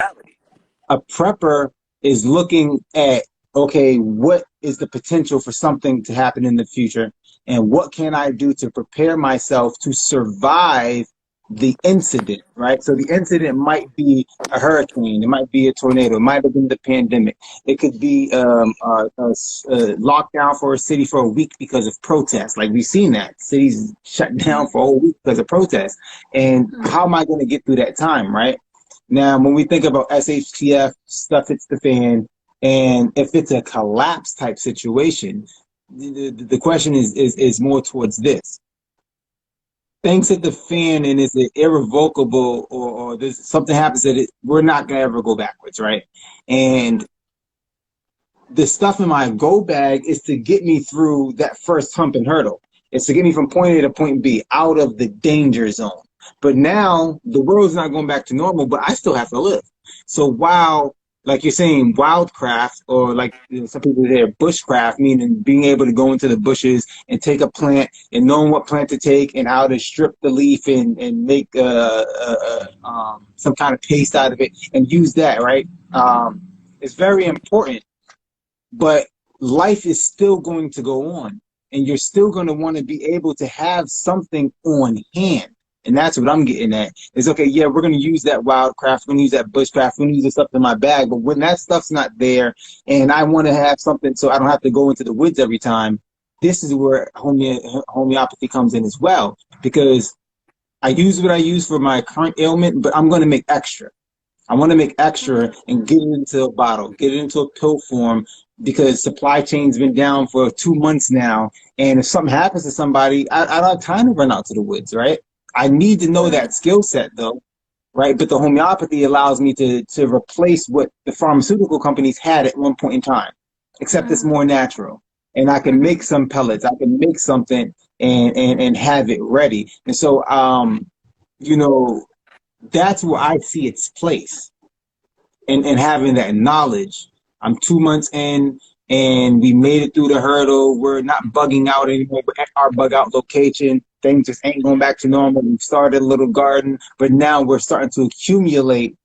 Speaker 3: A prepper is looking at, okay, what is the potential for something to happen in the future? And what can I do to prepare myself to survive the incident, right? So the incident might be a hurricane, it might be a tornado, it might have been the pandemic. It could be a lockdown for a city for a week because of protests. Like, we've seen that. Cities shut down for a whole week because of protests. And how am I going to get through that time, right? Now, when we think about SHTF, stuff hits the fan, and if it's a collapse type situation, the question is more towards this. Things hit the fan, and is it irrevocable, or there's something happens that we're not going to ever go backwards, right? And the stuff in my go bag is to get me through that first hump and hurdle. It's to get me from point A to point B, out of the danger zone. But now the world's not going back to normal, but I still have to live. So while like you're saying, wildcraft, or like some people say bushcraft, meaning being able to go into the bushes and take a plant and knowing what plant to take and how to strip the leaf and make some kind of paste out of it and use that, right? It's very important, but life is still going to go on, and you're still going to want to be able to have something on hand. And that's what I'm getting at. Is okay, yeah, we're going to use that wildcraft, we're going to use that bushcraft, we're going to use this stuff in my bag. But when that stuff's not there, and I want to have something so I don't have to go into the woods every time, this is where homeopathy comes in as well. Because I use what I use for my current ailment, but I'm going to make extra. I want to make extra and get it into a bottle, get it into a pill form, because supply chain's been down for 2 months now. And if something happens to somebody, I don't have time to run out to the woods, right? I need to know that skill set, though, right? But the homeopathy allows me to replace what the pharmaceutical companies had at one point in time, except it's more natural. And I can make some pellets, I can make something and have it ready. And so, you know, that's where I see its place, and having that knowledge. I'm 2 months in, and we made it through the hurdle. We're not bugging out anymore. We're at our bug out location. Things just ain't going back to normal. We've started a little garden, but now we're starting to accumulate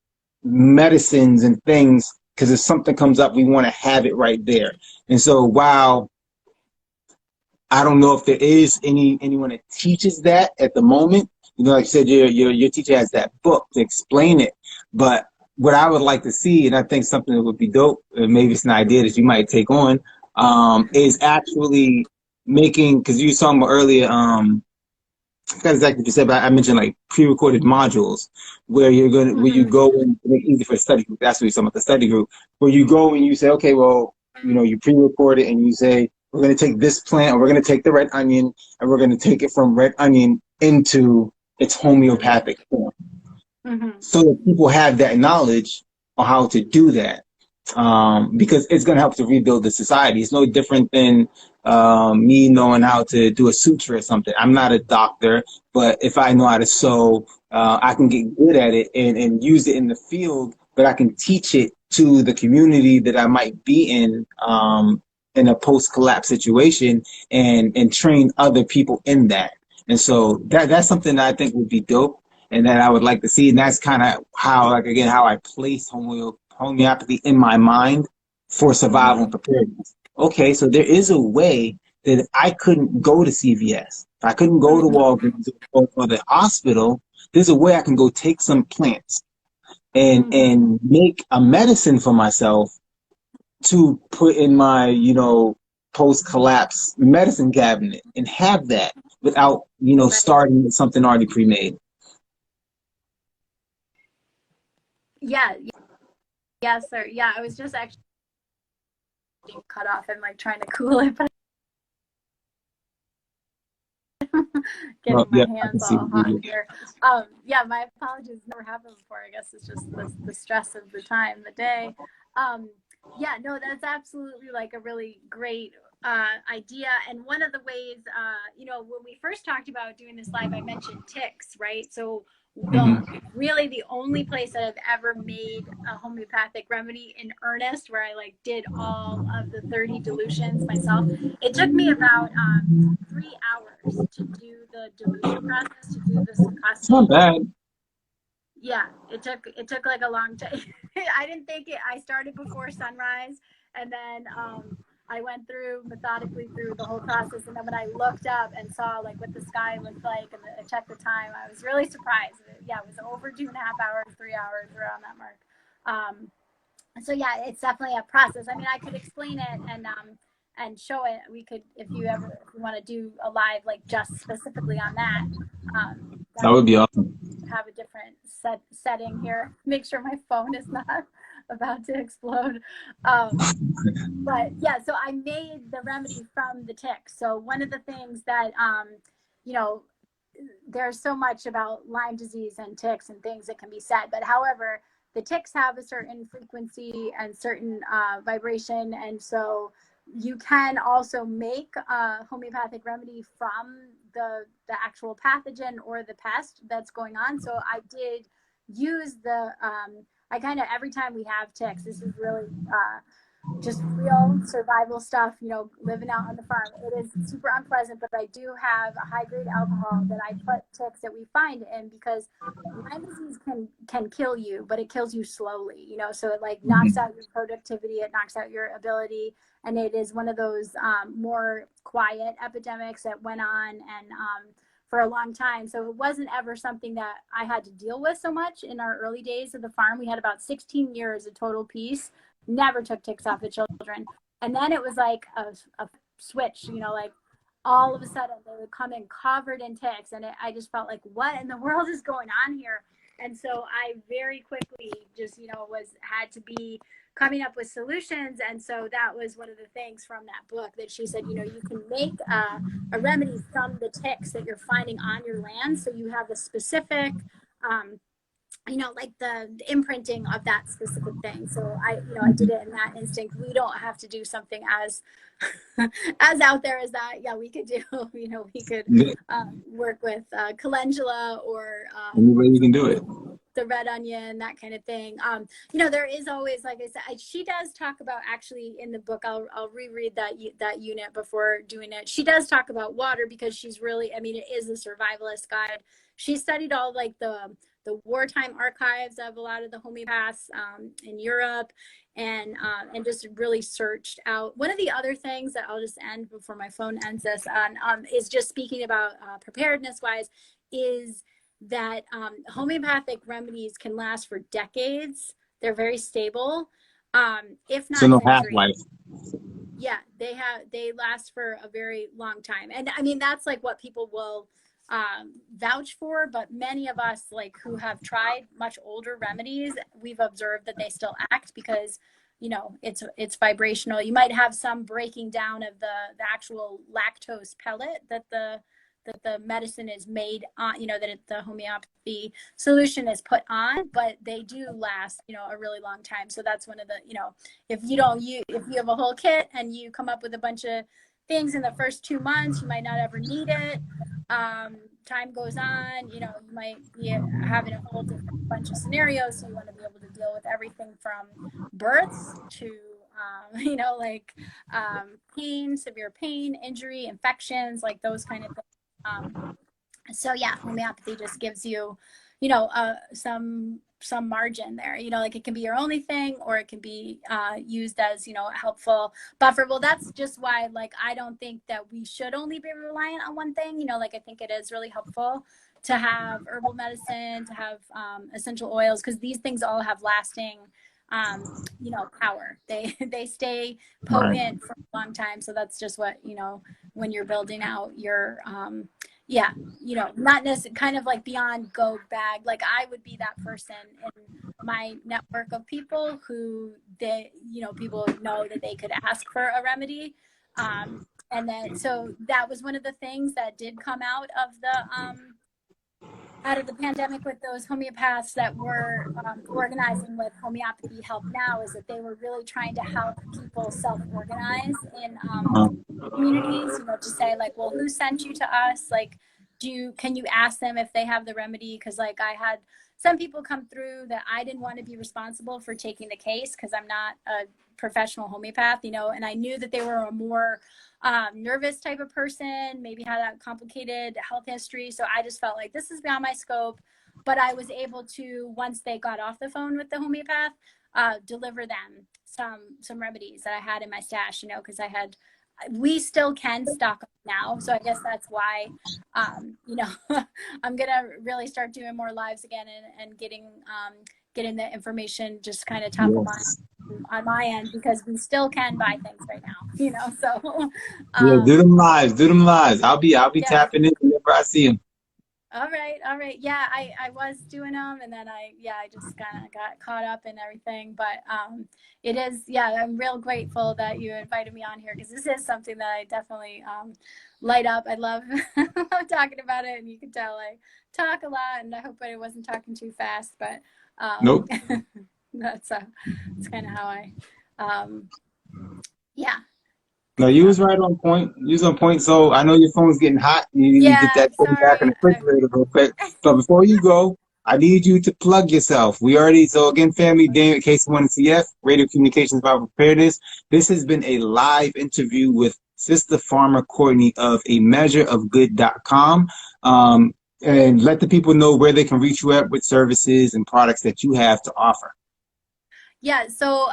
Speaker 3: medicines and things, because if something comes up, we want to have it right there. And so while I don't know if there is anyone that teaches that at the moment, you know, like you said, your teacher has that book to explain it. But what I would like to see, and I think something that would be dope, and maybe it's an idea that you might take on, is actually making, because you were talking about earlier, I forgot exactly what you said, but I mentioned like pre-recorded modules where where you go and make it easy for a study group. That's what you're talking about, the study group, where you go and you say, okay, well, you know, you pre-record it and you say, we're going to take this plant, or we're going to take the red onion, and we're going to take it from red onion into its homeopathic form. So that people have that knowledge on how to do that, because it's going to help to rebuild the society. It's no different than me knowing how to do a suture or something. I'm not a doctor, but if I know how to sew, I can get good at it and use it in the field, but I can teach it to the community that I might be in a post-collapse situation, and train other people in that. And so that's something that I think would be dope, and that I would like to see. And that's kind of how, like, again, how I place homeopathy in my mind for survival and preparedness. Okay, so there is a way that if I couldn't go to CVS, if I couldn't go to Walgreens or the hospital, there's a way I can go take some plants and make a medicine for myself to put in my, you know, post-collapse medicine cabinet, and have that without, you know, starting with something already pre-made.
Speaker 2: Yeah. Yes, sir. Yeah, I was just actually cut off and like trying to cool it, but getting my hands all hot here. Yeah, my apologies. Never happened before. I guess it's just the stress of the time, the day. Yeah, no, that's absolutely like a really great idea. And one of the ways, you know, when we first talked about doing this live, I mentioned ticks, right? So really the only place that I've ever made a homeopathic remedy in earnest, where I like did all of the 30 dilutions myself, it took me about 3 hours to do the dilution process, to do the succoshing.
Speaker 3: It's not bad.
Speaker 2: Yeah, it took like a long time. I didn't think it. I started before sunrise, and then I went methodically through the whole process. And then when I looked up and saw like what the sky looked like, and I checked the time, I was really surprised. Yeah, it was over 2.5 hours, 3 hours around that mark. So yeah, it's definitely a process. I mean, I could explain it and show it. We could, if you want to do a live like just specifically on that.
Speaker 3: That would be awesome.
Speaker 2: Have a different setting here. Make sure my phone is not about to explode. But yeah, so I made the remedy from the ticks. So one of the things that, you know, there's so much about Lyme disease and ticks and things that can be said, but however, the ticks have a certain frequency and certain vibration, and so you can also make a homeopathic remedy from the actual pathogen or the pest that's going on. So I did use I kind of, every time we have ticks, this is really just real survival stuff, you know, living out on the farm. It is super unpleasant, but I do have a high grade alcohol that I put ticks that we find in, because Lyme disease can kill you, but it kills you slowly, you know, so it like knocks out your productivity, it knocks out your ability. And it is one of those more quiet epidemics that went on and for a long time. So it wasn't ever something that I had to deal with so much in our early days of the farm. We had about 16 years of total peace, never took ticks off of children. And then it was like a switch, you know, like all of a sudden they would come in covered in ticks. And I just felt like, what in the world is going on here? And so I very quickly just, you know, had to be coming up with solutions. And so that was one of the things from that book that she said, you know, you can make a remedy from the ticks that you're finding on your land. So you have a specific, you know, like the imprinting of that specific thing. So I did it in that instinct. We don't have to do something as as out there as that. Yeah, we could do, you know, we could work with calendula or
Speaker 3: any way you can do it.
Speaker 2: The red onion, that kind of thing. You know, there is always, like I said, she does talk about, actually in the book, I'll reread that unit before doing it. She does talk about water, because she's really, I mean, it is a survivalist guide. She studied all like the wartime archives of a lot of the homeopaths in Europe, and just really searched out. One of the other things that I'll just end before my phone ends this on is just speaking about preparedness wise, is that homeopathic remedies can last for decades. They're very stable, if not
Speaker 3: so no
Speaker 2: centuries.
Speaker 3: half-life.
Speaker 2: Yeah, they last for a very long time. And I mean, that's like what people will vouch for, but many of us, like, who have tried much older remedies, we've observed that they still act, because, you know, it's vibrational. You might have some breaking down of the actual lactose pellet that the medicine is made on, you know, that the homeopathy solution is put on, but they do last, you know, a really long time. So that's one of the, you know, if you have a whole kit and you come up with a bunch of things in the first 2 months, you might not ever need it. Time goes on, you know, you might be having a whole different bunch of scenarios. So you want to be able to deal with everything from births to, you know, like pain, severe pain, injury, infections, like those kind of things. So yeah, homeopathy just gives you, you know, some margin there, you know, like it can be your only thing, or it can be used as, you know, a helpful buffer. Well, that's just why, like, I don't think that we should only be reliant on one thing, you know, like I think it is really helpful to have herbal medicine, to have essential oils, because these things all have lasting you know, power. They stay potent for a long time. So that's just what, you know, when you're building out your yeah, you know, not necessarily kind of like beyond go bag. Like I would be that person in my network of people who you know, people know that they could ask for a remedy. And then, so that was one of the things that did come out of the pandemic with those homeopaths that were organizing with Homeopathy Help Now, is that they were really trying to help people self-organize in communities, you know, to say like, well, who sent you to us? Like, can you ask them if they have the remedy? Because like I had some people come through that I didn't want to be responsible for taking the case, because I'm not a professional homeopath, you know, and I knew that they were a more nervous type of person, maybe had a complicated health history. So I just felt like this is beyond my scope. But I was able to, once they got off the phone with the homeopath, deliver them some remedies that I had in my stash, you know, because we still can stock now. So I guess that's why, you know, I'm going to really start doing more lives again and getting the information just kind of top of mind on my end, because we still can buy things right now, you know, so.
Speaker 3: Yeah, do them lives. I'll be yeah. Tapping in whenever I see them.
Speaker 2: All right. Yeah, I was doing them, and then I just kind of got caught up in everything. But it is, yeah, I'm real grateful that you invited me on here, because this is something that I definitely light up. I love talking about it, and you can tell I talk a lot, and I hope I wasn't talking too fast, but
Speaker 3: nope.
Speaker 2: That's kind of how I, yeah.
Speaker 3: No, you was right on point. You was on point. So I know your phone's getting hot. You need to get that thing back in the refrigerator real quick. But before you go, I need you to plug yourself. So again, family, Daniel, KC1CF, Radio Communications Survival Preparedness. This has been a live interview with Sister Farmer Courtney of ameasureofgood.com. And let the people know where they can reach you at with services and products that you have to offer.
Speaker 2: Yeah, so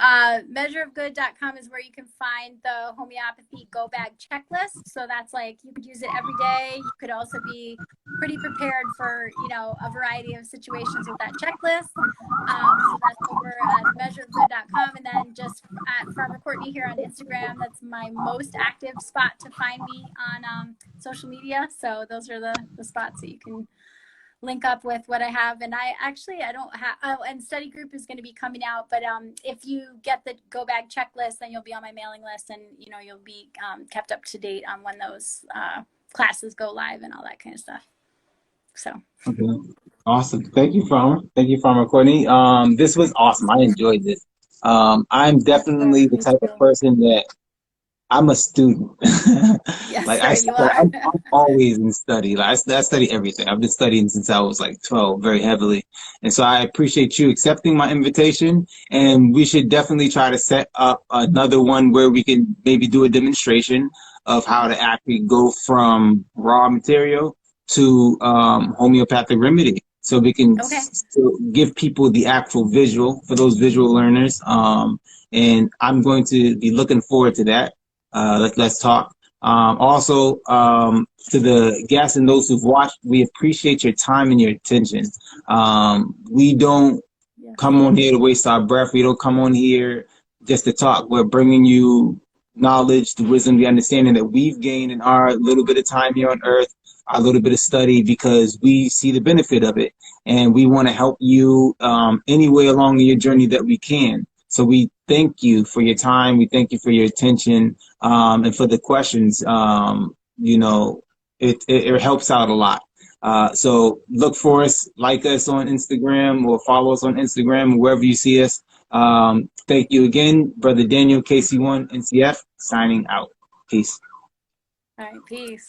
Speaker 2: measureofgood.com is where you can find the homeopathy go bag checklist. So that's like, you could use it every day. You could also be pretty prepared for, you know, a variety of situations with that checklist. So that's over at measureofgood.com, and then just at Farmer Courtney here on Instagram. That's my most active spot to find me on social media. So those are the spots that you can link up with what I have. And I don't have, and study group is going to be coming out, but if you get the go bag checklist, then you'll be on my mailing list, and you know, you'll be kept up to date on when those classes go live and all that kind of stuff. So
Speaker 3: okay. Awesome. Thank you, Farmer. Thank you, Farmer Courtney. This was awesome. I enjoyed this. I'm definitely the type of person that I'm a student.
Speaker 2: Yes,
Speaker 3: Like I'm always in study. Like I study everything. I've been studying since I was like 12, very heavily. And so I appreciate you accepting my invitation. And we should definitely try to set up another one where we can maybe do a demonstration of how to actually go from raw material to homeopathic remedy. So we can still give people the actual visual for those visual learners. And I'm going to be looking forward to that. Let's talk. Also, to the guests and those who've watched, we appreciate your time and your attention. We don't come on here to waste our breath. We don't come on here just to talk. We're bringing you knowledge, the wisdom, the understanding that we've gained in our little bit of time here on earth, our little bit of study, because we see the benefit of it. And we want to help you any way along your journey that we can. So we thank you for your time. We thank you for your attention, and for the questions. You know, it helps out a lot. So look for us, like us on Instagram, or follow us on Instagram, wherever you see us. Thank you again, Brother Daniel, KC1 NCF, signing out. Peace.
Speaker 2: All right, peace.